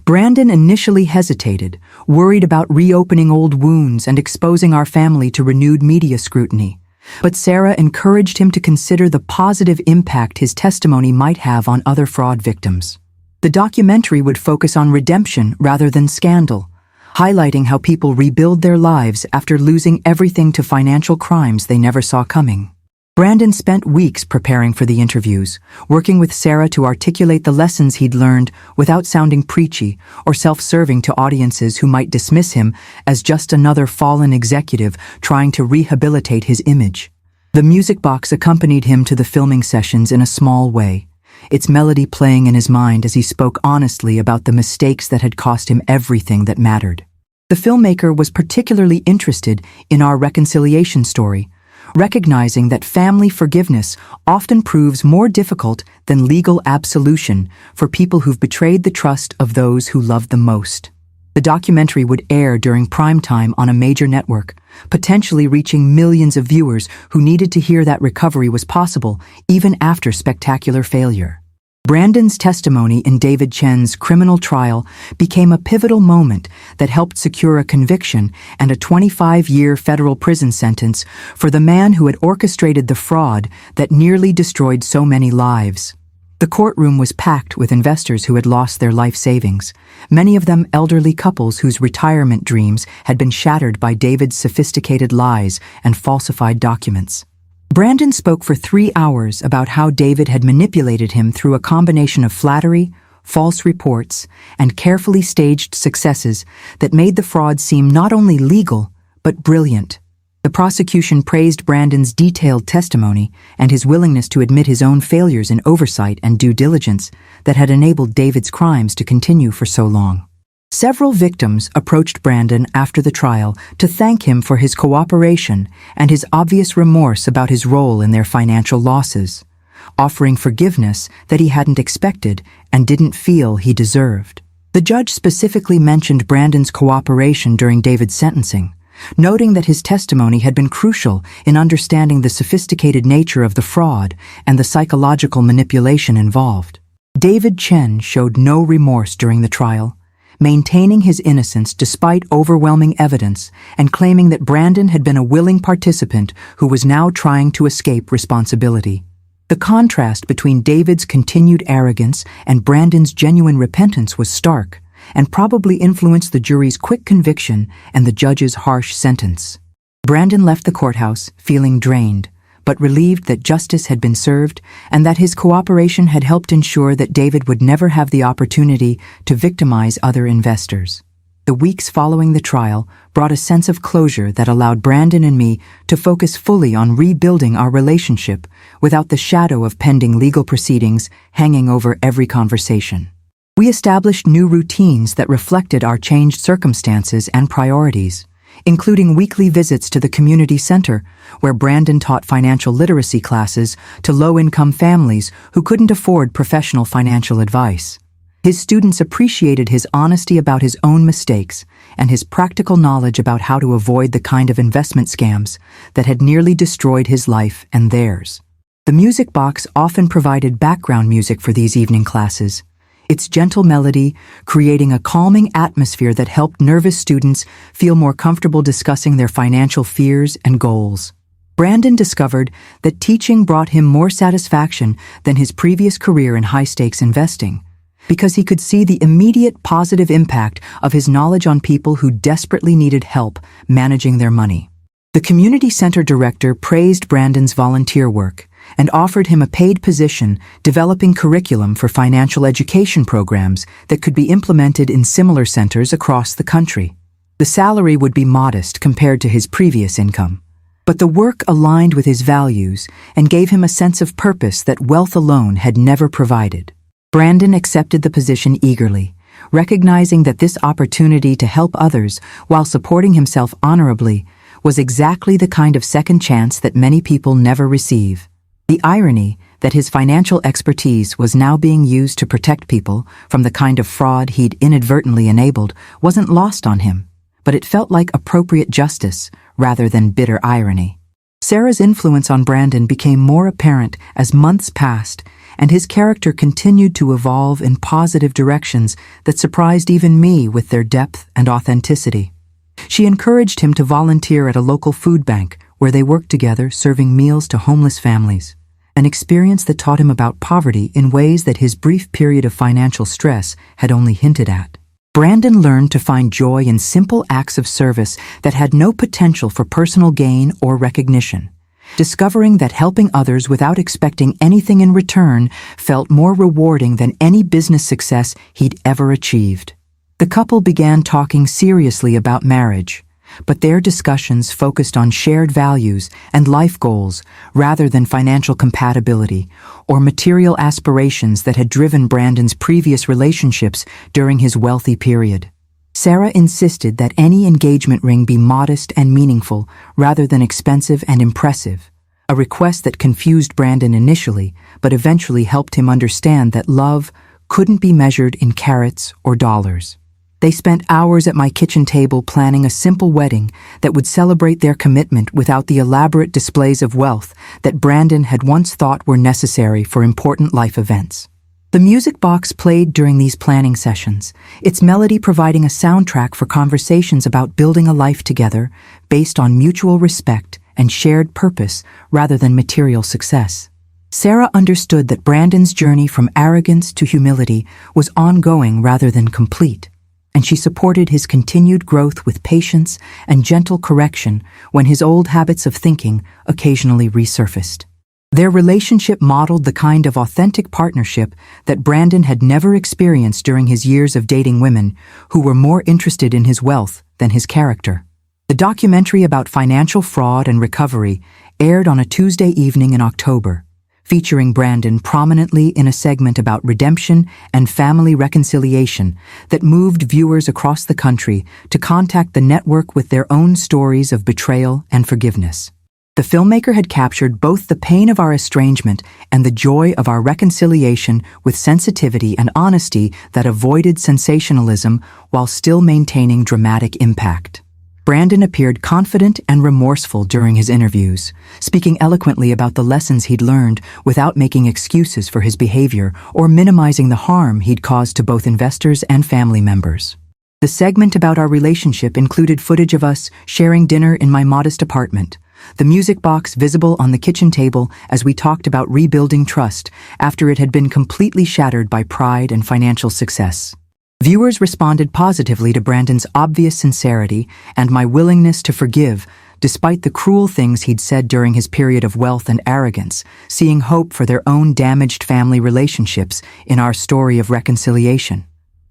Brandon initially hesitated, worried about reopening old wounds and exposing our family to renewed media scrutiny. But Sarah encouraged him to consider the positive impact his testimony might have on other fraud victims. The documentary would focus on redemption rather than scandal, highlighting how people rebuild their lives after losing everything to financial crimes they never saw coming. Brandon spent weeks preparing for the interviews, working with Sarah to articulate the lessons he'd learned without sounding preachy or self-serving to audiences who might dismiss him as just another fallen executive trying to rehabilitate his image. The music box accompanied him to the filming sessions in a small way, its melody playing in his mind as he spoke honestly about the mistakes that had cost him everything that mattered. The filmmaker was particularly interested in our reconciliation story, recognizing that family forgiveness often proves more difficult than legal absolution for people who've betrayed the trust of those who love them most. The documentary would air during prime time on a major network, potentially reaching millions of viewers who needed to hear that recovery was possible even after spectacular failure. Brandon's testimony in David Chen's criminal trial became a pivotal moment that helped secure a conviction and a 25-year federal prison sentence for the man who had orchestrated the fraud that nearly destroyed so many lives. The courtroom was packed with investors who had lost their life savings, many of them elderly couples whose retirement dreams had been shattered by David's sophisticated lies and falsified documents. Brandon spoke for 3 hours about how David had manipulated him through a combination of flattery, false reports, and carefully staged successes that made the fraud seem not only legal, but brilliant. The prosecution praised Brandon's detailed testimony and his willingness to admit his own failures in oversight and due diligence that had enabled David's crimes to continue for so long. Several victims approached Brandon after the trial to thank him for his cooperation and his obvious remorse about his role in their financial losses, offering forgiveness that he hadn't expected and didn't feel he deserved. The judge specifically mentioned Brandon's cooperation during David's sentencing, noting that his testimony had been crucial in understanding the sophisticated nature of the fraud and the psychological manipulation involved. David Chen showed no remorse during the trial, maintaining his innocence despite overwhelming evidence and claiming that Brandon had been a willing participant who was now trying to escape responsibility. The contrast between David's continued arrogance and Brandon's genuine repentance was stark, and probably influenced the jury's quick conviction and the judge's harsh sentence. Brandon left the courthouse feeling drained, but relieved that justice had been served and that his cooperation had helped ensure that David would never have the opportunity to victimize other investors. The weeks following the trial brought a sense of closure that allowed Brandon and me to focus fully on rebuilding our relationship without the shadow of pending legal proceedings hanging over every conversation. We established new routines that reflected our changed circumstances and priorities, including weekly visits to the community center, where Brandon taught financial literacy classes to low-income families who couldn't afford professional financial advice. His students appreciated his honesty about his own mistakes and his practical knowledge about how to avoid the kind of investment scams that had nearly destroyed his life and theirs. The music box often provided background music for these evening classes, its gentle melody creating a calming atmosphere that helped nervous students feel more comfortable discussing their financial fears and goals. Brandon discovered that teaching brought him more satisfaction than his previous career in high-stakes investing, because he could see the immediate positive impact of his knowledge on people who desperately needed help managing their money. The community center director praised Brandon's volunteer work and offered him a paid position developing curriculum for financial education programs that could be implemented in similar centers across the country. The salary would be modest compared to his previous income, but the work aligned with his values and gave him a sense of purpose that wealth alone had never provided. Brandon accepted the position eagerly, recognizing that this opportunity to help others while supporting himself honorably was exactly the kind of second chance that many people never receive. The irony that his financial expertise was now being used to protect people from the kind of fraud he'd inadvertently enabled wasn't lost on him, but it felt like appropriate justice rather than bitter irony. Sarah's influence on Brandon became more apparent as months passed, and his character continued to evolve in positive directions that surprised even me with their depth and authenticity. She encouraged him to volunteer at a local food bank where they worked together serving meals to homeless families, an experience that taught him about poverty in ways that his brief period of financial stress had only hinted at. Brandon learned to find joy in simple acts of service that had no potential for personal gain or recognition, discovering that helping others without expecting anything in return felt more rewarding than any business success he'd ever achieved. The couple began talking seriously about marriage, but their discussions focused on shared values and life goals rather than financial compatibility or material aspirations that had driven Brandon's previous relationships during his wealthy period. Sarah insisted that any engagement ring be modest and meaningful rather than expensive and impressive, a request that confused Brandon initially but eventually helped him understand that love couldn't be measured in carats or dollars. They spent hours at my kitchen table planning a simple wedding that would celebrate their commitment without the elaborate displays of wealth that Brandon had once thought were necessary for important life events. The music box played during these planning sessions, its melody providing a soundtrack for conversations about building a life together based on mutual respect and shared purpose rather than material success. Sarah understood that Brandon's journey from arrogance to humility was ongoing rather than complete, and she supported his continued growth with patience and gentle correction when his old habits of thinking occasionally resurfaced. Their relationship modeled the kind of authentic partnership that Brandon had never experienced during his years of dating women who were more interested in his wealth than his character. The documentary about financial fraud and recovery aired on a Tuesday evening in October, featuring Brandon prominently in a segment about redemption and family reconciliation that moved viewers across the country to contact the network with their own stories of betrayal and forgiveness. The filmmaker had captured both the pain of our estrangement and the joy of our reconciliation with sensitivity and honesty that avoided sensationalism while still maintaining dramatic impact. Brandon appeared confident and remorseful during his interviews, speaking eloquently about the lessons he'd learned without making excuses for his behavior or minimizing the harm he'd caused to both investors and family members. The segment about our relationship included footage of us sharing dinner in my modest apartment, the music box visible on the kitchen table as we talked about rebuilding trust after it had been completely shattered by pride and financial success. Viewers responded positively to Brandon's obvious sincerity and my willingness to forgive, despite the cruel things he'd said during his period of wealth and arrogance, seeing hope for their own damaged family relationships in our story of reconciliation.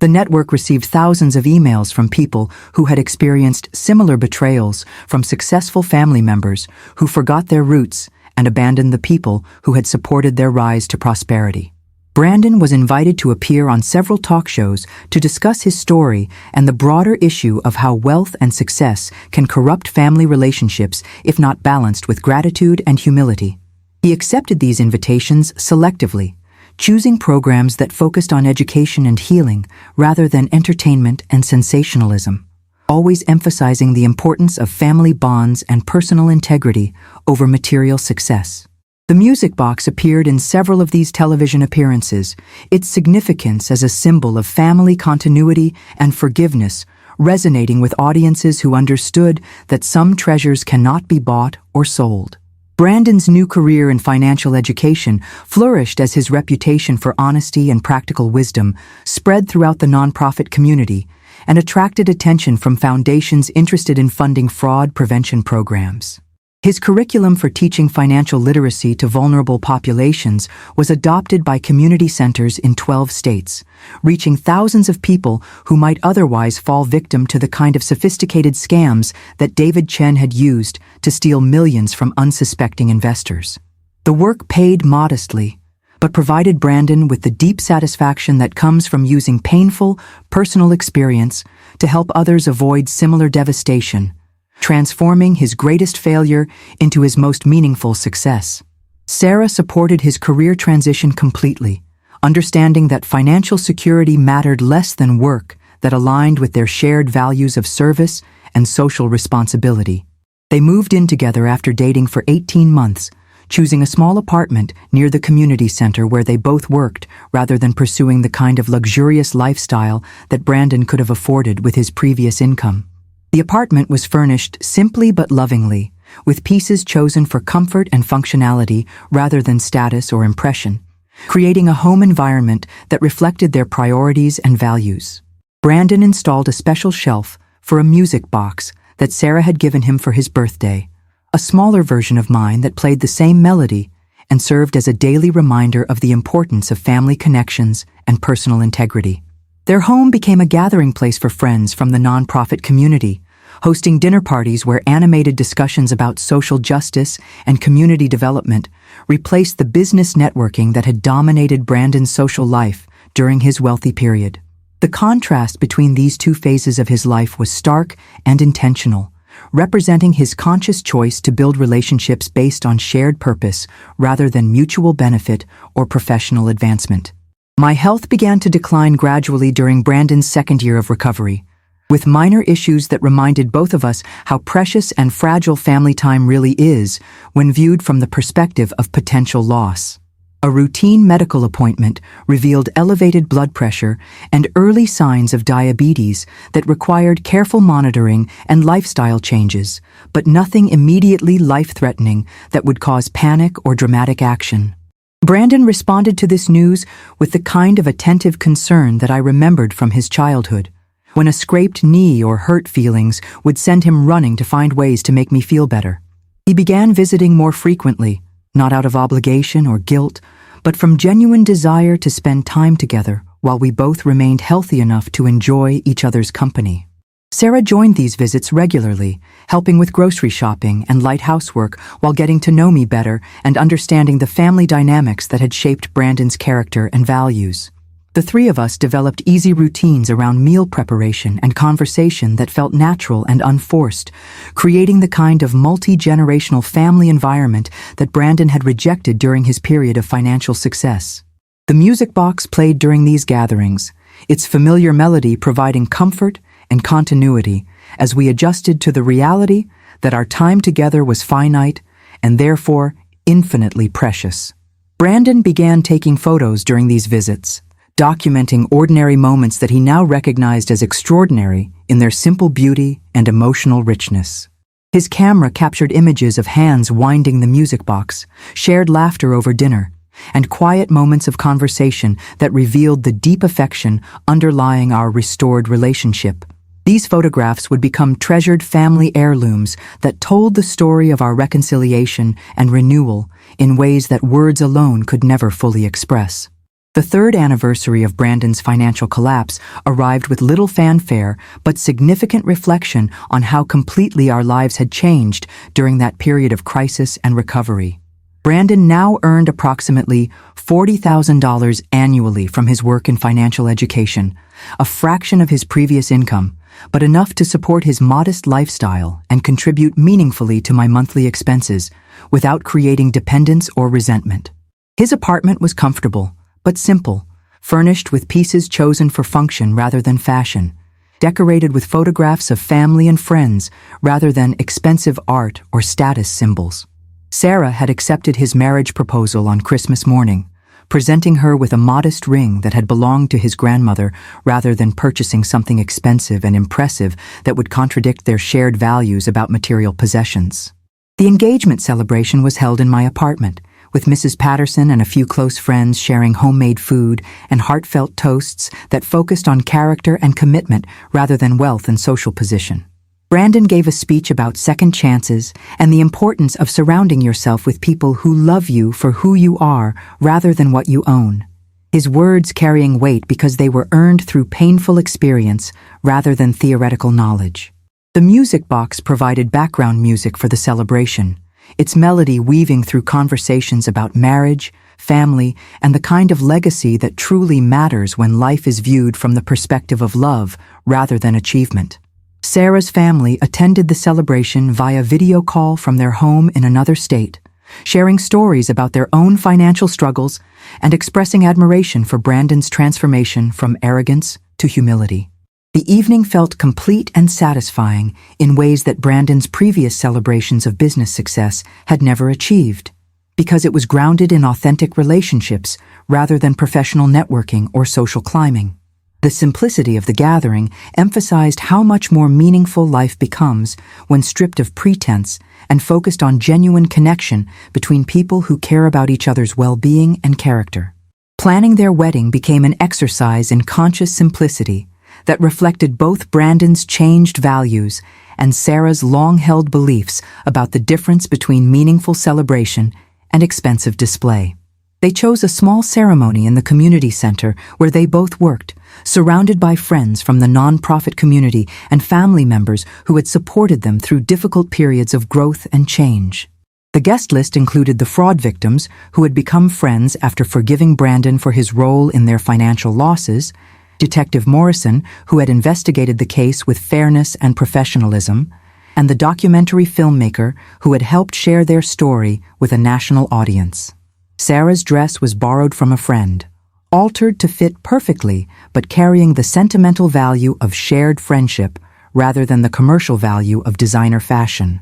The network received thousands of emails from people who had experienced similar betrayals from successful family members who forgot their roots and abandoned the people who had supported their rise to prosperity. Brandon was invited to appear on several talk shows to discuss his story and the broader issue of how wealth and success can corrupt family relationships if not balanced with gratitude and humility. He accepted these invitations selectively, choosing programs that focused on education and healing rather than entertainment and sensationalism, always emphasizing the importance of family bonds and personal integrity over material success. The music box appeared in several of these television appearances, its significance as a symbol of family continuity and forgiveness resonating with audiences who understood that some treasures cannot be bought or sold. Brandon's new career in financial education flourished as his reputation for honesty and practical wisdom spread throughout the nonprofit community and attracted attention from foundations interested in funding fraud prevention programs. His curriculum for teaching financial literacy to vulnerable populations was adopted by community centers in 12 states, reaching thousands of people who might otherwise fall victim to the kind of sophisticated scams that David Chen had used to steal millions from unsuspecting investors. The work paid modestly, but provided Brandon with the deep satisfaction that comes from using painful, personal experience to help others avoid similar devastation, transforming his greatest failure into his most meaningful success. Sarah supported his career transition completely, understanding that financial security mattered less than work that aligned with their shared values of service and social responsibility. They moved in together after dating for 18 months, choosing a small apartment near the community center where they both worked rather than pursuing the kind of luxurious lifestyle that Brandon could have afforded with his previous income. The apartment was furnished simply but lovingly, with pieces chosen for comfort and functionality rather than status or impression, creating a home environment that reflected their priorities and values. Brandon installed a special shelf for a music box that Sarah had given him for his birthday, a smaller version of mine that played the same melody and served as a daily reminder of the importance of family connections and personal integrity. Their home became a gathering place for friends from the nonprofit community, hosting dinner parties where animated discussions about social justice and community development replaced the business networking that had dominated Brandon's social life during his wealthy period. The contrast between these two phases of his life was stark and intentional, representing his conscious choice to build relationships based on shared purpose rather than mutual benefit or professional advancement. My health began to decline gradually during Brandon's second year of recovery, with minor issues that reminded both of us how precious and fragile family time really is when viewed from the perspective of potential loss. A routine medical appointment revealed elevated blood pressure and early signs of diabetes that required careful monitoring and lifestyle changes, but nothing immediately life-threatening that would cause panic or dramatic action. Brandon responded to this news with the kind of attentive concern that I remembered from his childhood, when a scraped knee or hurt feelings would send him running to find ways to make me feel better. He began visiting more frequently, not out of obligation or guilt, but from genuine desire to spend time together while we both remained healthy enough to enjoy each other's company. Sarah joined these visits regularly, helping with grocery shopping and light housework while getting to know me better and understanding the family dynamics that had shaped Brandon's character and values. The three of us developed easy routines around meal preparation and conversation that felt natural and unforced, creating the kind of multi-generational family environment that Brandon had rejected during his period of financial success. The music box played during these gatherings, its familiar melody providing comfort and continuity as we adjusted to the reality that our time together was finite and therefore infinitely precious. Brandon began taking photos during these visits, documenting ordinary moments that he now recognized as extraordinary in their simple beauty and emotional richness. His camera captured images of hands winding the music box, shared laughter over dinner, and quiet moments of conversation that revealed the deep affection underlying our restored relationship. These photographs would become treasured family heirlooms that told the story of our reconciliation and renewal in ways that words alone could never fully express. The third anniversary of Brandon's financial collapse arrived with little fanfare but significant reflection on how completely our lives had changed during that period of crisis and recovery. Brandon now earned approximately $40,000 annually from his work in financial education, a fraction of his previous income, but enough to support his modest lifestyle and contribute meaningfully to my monthly expenses without creating dependence or resentment. His apartment was comfortable, but simple, furnished with pieces chosen for function rather than fashion, decorated with photographs of family and friends rather than expensive art or status symbols. Sarah had accepted his marriage proposal on Christmas morning, presenting her with a modest ring that had belonged to his grandmother rather than purchasing something expensive and impressive that would contradict their shared values about material possessions. The engagement celebration was held in my apartment, with Mrs. Patterson and a few close friends sharing homemade food and heartfelt toasts that focused on character and commitment rather than wealth and social position. Brandon gave a speech about second chances and the importance of surrounding yourself with people who love you for who you are rather than what you own. His words carrying weight because they were earned through painful experience rather than theoretical knowledge. The music box provided background music for the celebration, its melody weaving through conversations about marriage, family, and the kind of legacy that truly matters when life is viewed from the perspective of love rather than achievement. Sarah's family attended the celebration via video call from their home in another state, sharing stories about their own financial struggles and expressing admiration for Brandon's transformation from arrogance to humility. The evening felt complete and satisfying in ways that Brandon's previous celebrations of business success had never achieved, because it was grounded in authentic relationships rather than professional networking or social climbing. The simplicity of the gathering emphasized how much more meaningful life becomes when stripped of pretense and focused on genuine connection between people who care about each other's well-being and character. Planning their wedding became an exercise in conscious simplicity that reflected both Brandon's changed values and Sarah's long-held beliefs about the difference between meaningful celebration and expensive display. They chose a small ceremony in the community center where they both worked, surrounded by friends from the nonprofit community and family members who had supported them through difficult periods of growth and change. The guest list included the fraud victims who had become friends after forgiving Brandon for his role in their financial losses, Detective Morrison, who had investigated the case with fairness and professionalism, and the documentary filmmaker who had helped share their story with a national audience. Sarah's dress was borrowed from a friend, altered to fit perfectly, but carrying the sentimental value of shared friendship rather than the commercial value of designer fashion.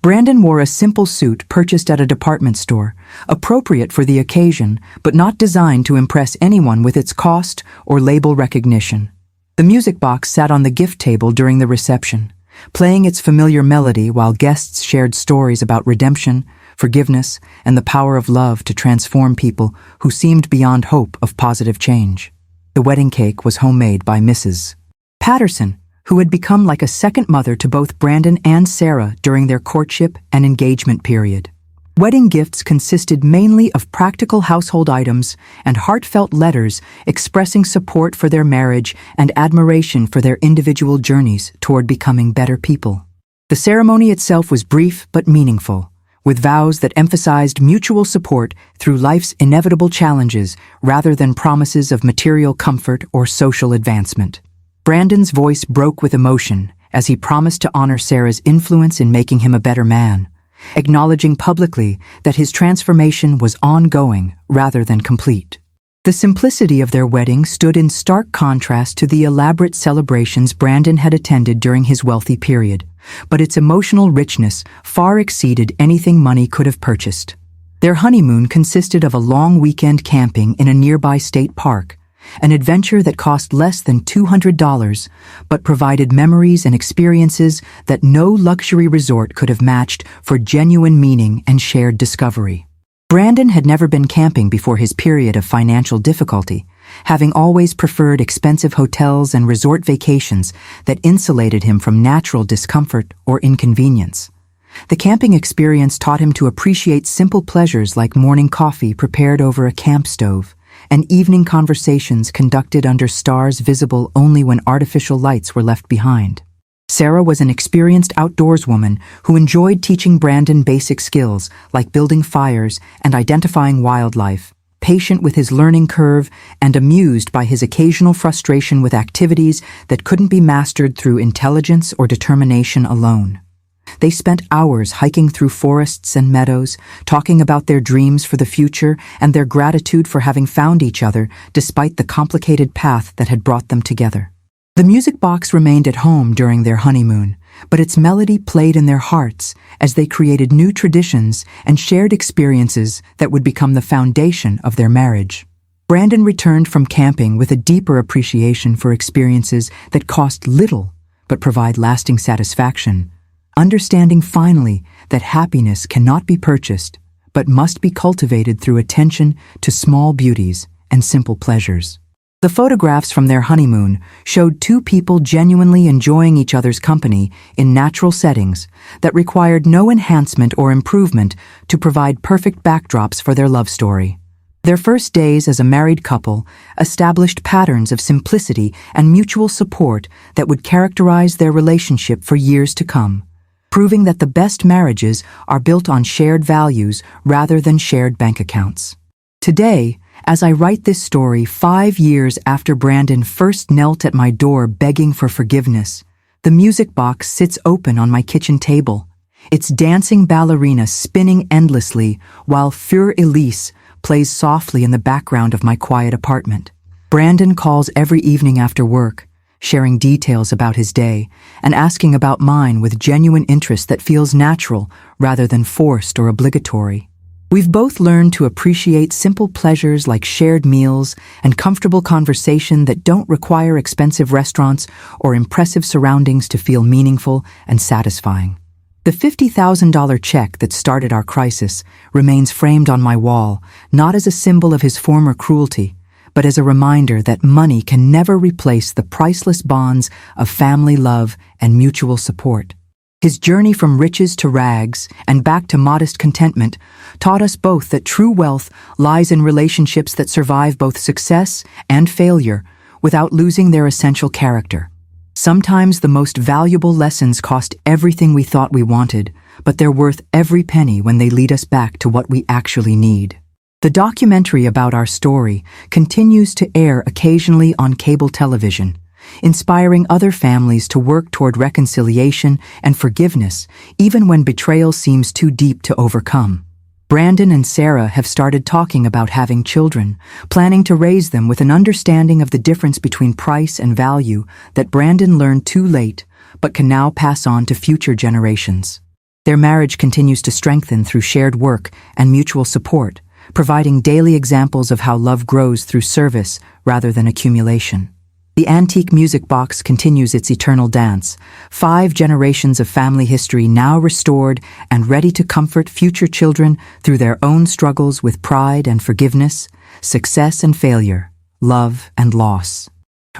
Brandon wore a simple suit purchased at a department store, appropriate for the occasion, but not designed to impress anyone with its cost or label recognition. The music box sat on the gift table during the reception, playing its familiar melody while guests shared stories about redemption, forgiveness, and the power of love to transform people who seemed beyond hope of positive change. The wedding cake was homemade by Mrs. Patterson, who had become like a second mother to both Brandon and Sarah during their courtship and engagement period. Wedding gifts consisted mainly of practical household items and heartfelt letters expressing support for their marriage and admiration for their individual journeys toward becoming better people. The ceremony itself was brief but meaningful, with vows that emphasized mutual support through life's inevitable challenges rather than promises of material comfort or social advancement. Brandon's voice broke with emotion as he promised to honor Sarah's influence in making him a better man, acknowledging publicly that his transformation was ongoing rather than complete. The simplicity of their wedding stood in stark contrast to the elaborate celebrations Brandon had attended during his wealthy period, but its emotional richness far exceeded anything money could have purchased. Their honeymoon consisted of a long weekend camping in a nearby state park, an adventure that cost less than $200, but provided memories and experiences that no luxury resort could have matched for genuine meaning and shared discovery. Brandon had never been camping before his period of financial difficulty, having always preferred expensive hotels and resort vacations that insulated him from natural discomfort or inconvenience. The camping experience taught him to appreciate simple pleasures like morning coffee prepared over a camp stove and evening conversations conducted under stars visible only when artificial lights were left behind. Sarah was an experienced outdoorswoman who enjoyed teaching Brandon basic skills like building fires and identifying wildlife, patient with his learning curve and amused by his occasional frustration with activities that couldn't be mastered through intelligence or determination alone. They spent hours hiking through forests and meadows, talking about their dreams for the future and their gratitude for having found each other despite the complicated path that had brought them together. The music box remained at home during their honeymoon, but its melody played in their hearts as they created new traditions and shared experiences that would become the foundation of their marriage. Brandon returned from camping with a deeper appreciation for experiences that cost little but provide lasting satisfaction, understanding finally that happiness cannot be purchased but must be cultivated through attention to small beauties and simple pleasures. The photographs from their honeymoon showed two people genuinely enjoying each other's company in natural settings that required no enhancement or improvement to provide perfect backdrops for their love story. Their first days as a married couple established patterns of simplicity and mutual support that would characterize their relationship for years to come, proving that the best marriages are built on shared values rather than shared bank accounts. Today, as I write this story 5 years after Brandon first knelt at my door begging for forgiveness, the music box sits open on my kitchen table, its dancing ballerina spinning endlessly while Für Elise plays softly in the background of my quiet apartment. Brandon calls every evening after work, sharing details about his day and asking about mine with genuine interest that feels natural rather than forced or obligatory. We've both learned to appreciate simple pleasures like shared meals and comfortable conversation that don't require expensive restaurants or impressive surroundings to feel meaningful and satisfying. The $50,000 check that started our crisis remains framed on my wall, not as a symbol of his former cruelty, but as a reminder that money can never replace the priceless bonds of family love and mutual support. His journey from riches to rags and back to modest contentment taught us both that true wealth lies in relationships that survive both success and failure without losing their essential character. Sometimes the most valuable lessons cost everything we thought we wanted, but they're worth every penny when they lead us back to what we actually need. The documentary about our story continues to air occasionally on cable television, inspiring other families to work toward reconciliation and forgiveness even when betrayal seems too deep to overcome. Brandon and Sarah have started talking about having children, planning to raise them with an understanding of the difference between price and value that Brandon learned too late but can now pass on to future generations. Their marriage continues to strengthen through shared work and mutual support, providing daily examples of how love grows through service rather than accumulation. The antique music box continues its eternal dance, 5 generations of family history now restored and ready to comfort future children through their own struggles with pride and forgiveness, success and failure, love and loss.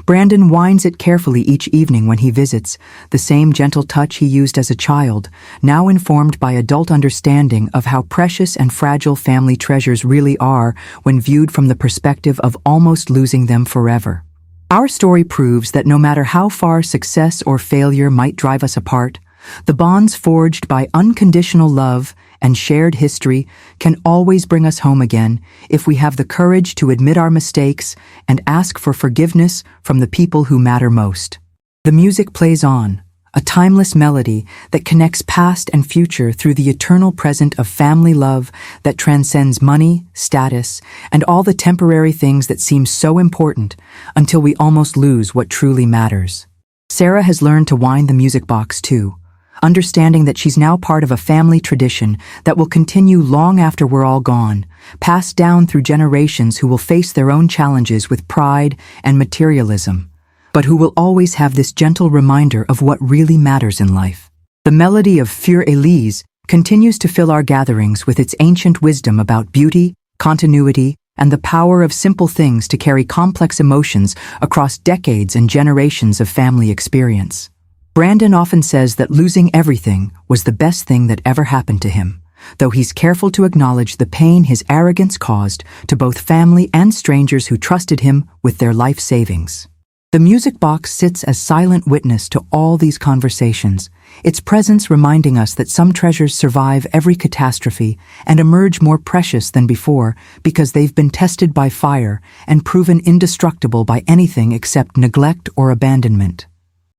Brandon winds it carefully each evening when he visits, the same gentle touch he used as a child, now informed by adult understanding of how precious and fragile family treasures really are when viewed from the perspective of almost losing them forever. Our story proves that no matter how far success or failure might drive us apart, the bonds forged by unconditional love and shared history can always bring us home again if we have the courage to admit our mistakes and ask for forgiveness from the people who matter most. The music plays on, a timeless melody that connects past and future through the eternal present of family love that transcends money, status, and all the temporary things that seem so important until we almost lose what truly matters. Sarah has learned to wind the music box too, understanding that she's now part of a family tradition that will continue long after we're all gone, passed down through generations who will face their own challenges with pride and materialism, but who will always have this gentle reminder of what really matters in life. The melody of Für Elise continues to fill our gatherings with its ancient wisdom about beauty, continuity, and the power of simple things to carry complex emotions across decades and generations of family experience. Brandon often says that losing everything was the best thing that ever happened to him, though he's careful to acknowledge the pain his arrogance caused to both family and strangers who trusted him with their life savings. The music box sits as silent witness to all these conversations, its presence reminding us that some treasures survive every catastrophe and emerge more precious than before because they've been tested by fire and proven indestructible by anything except neglect or abandonment.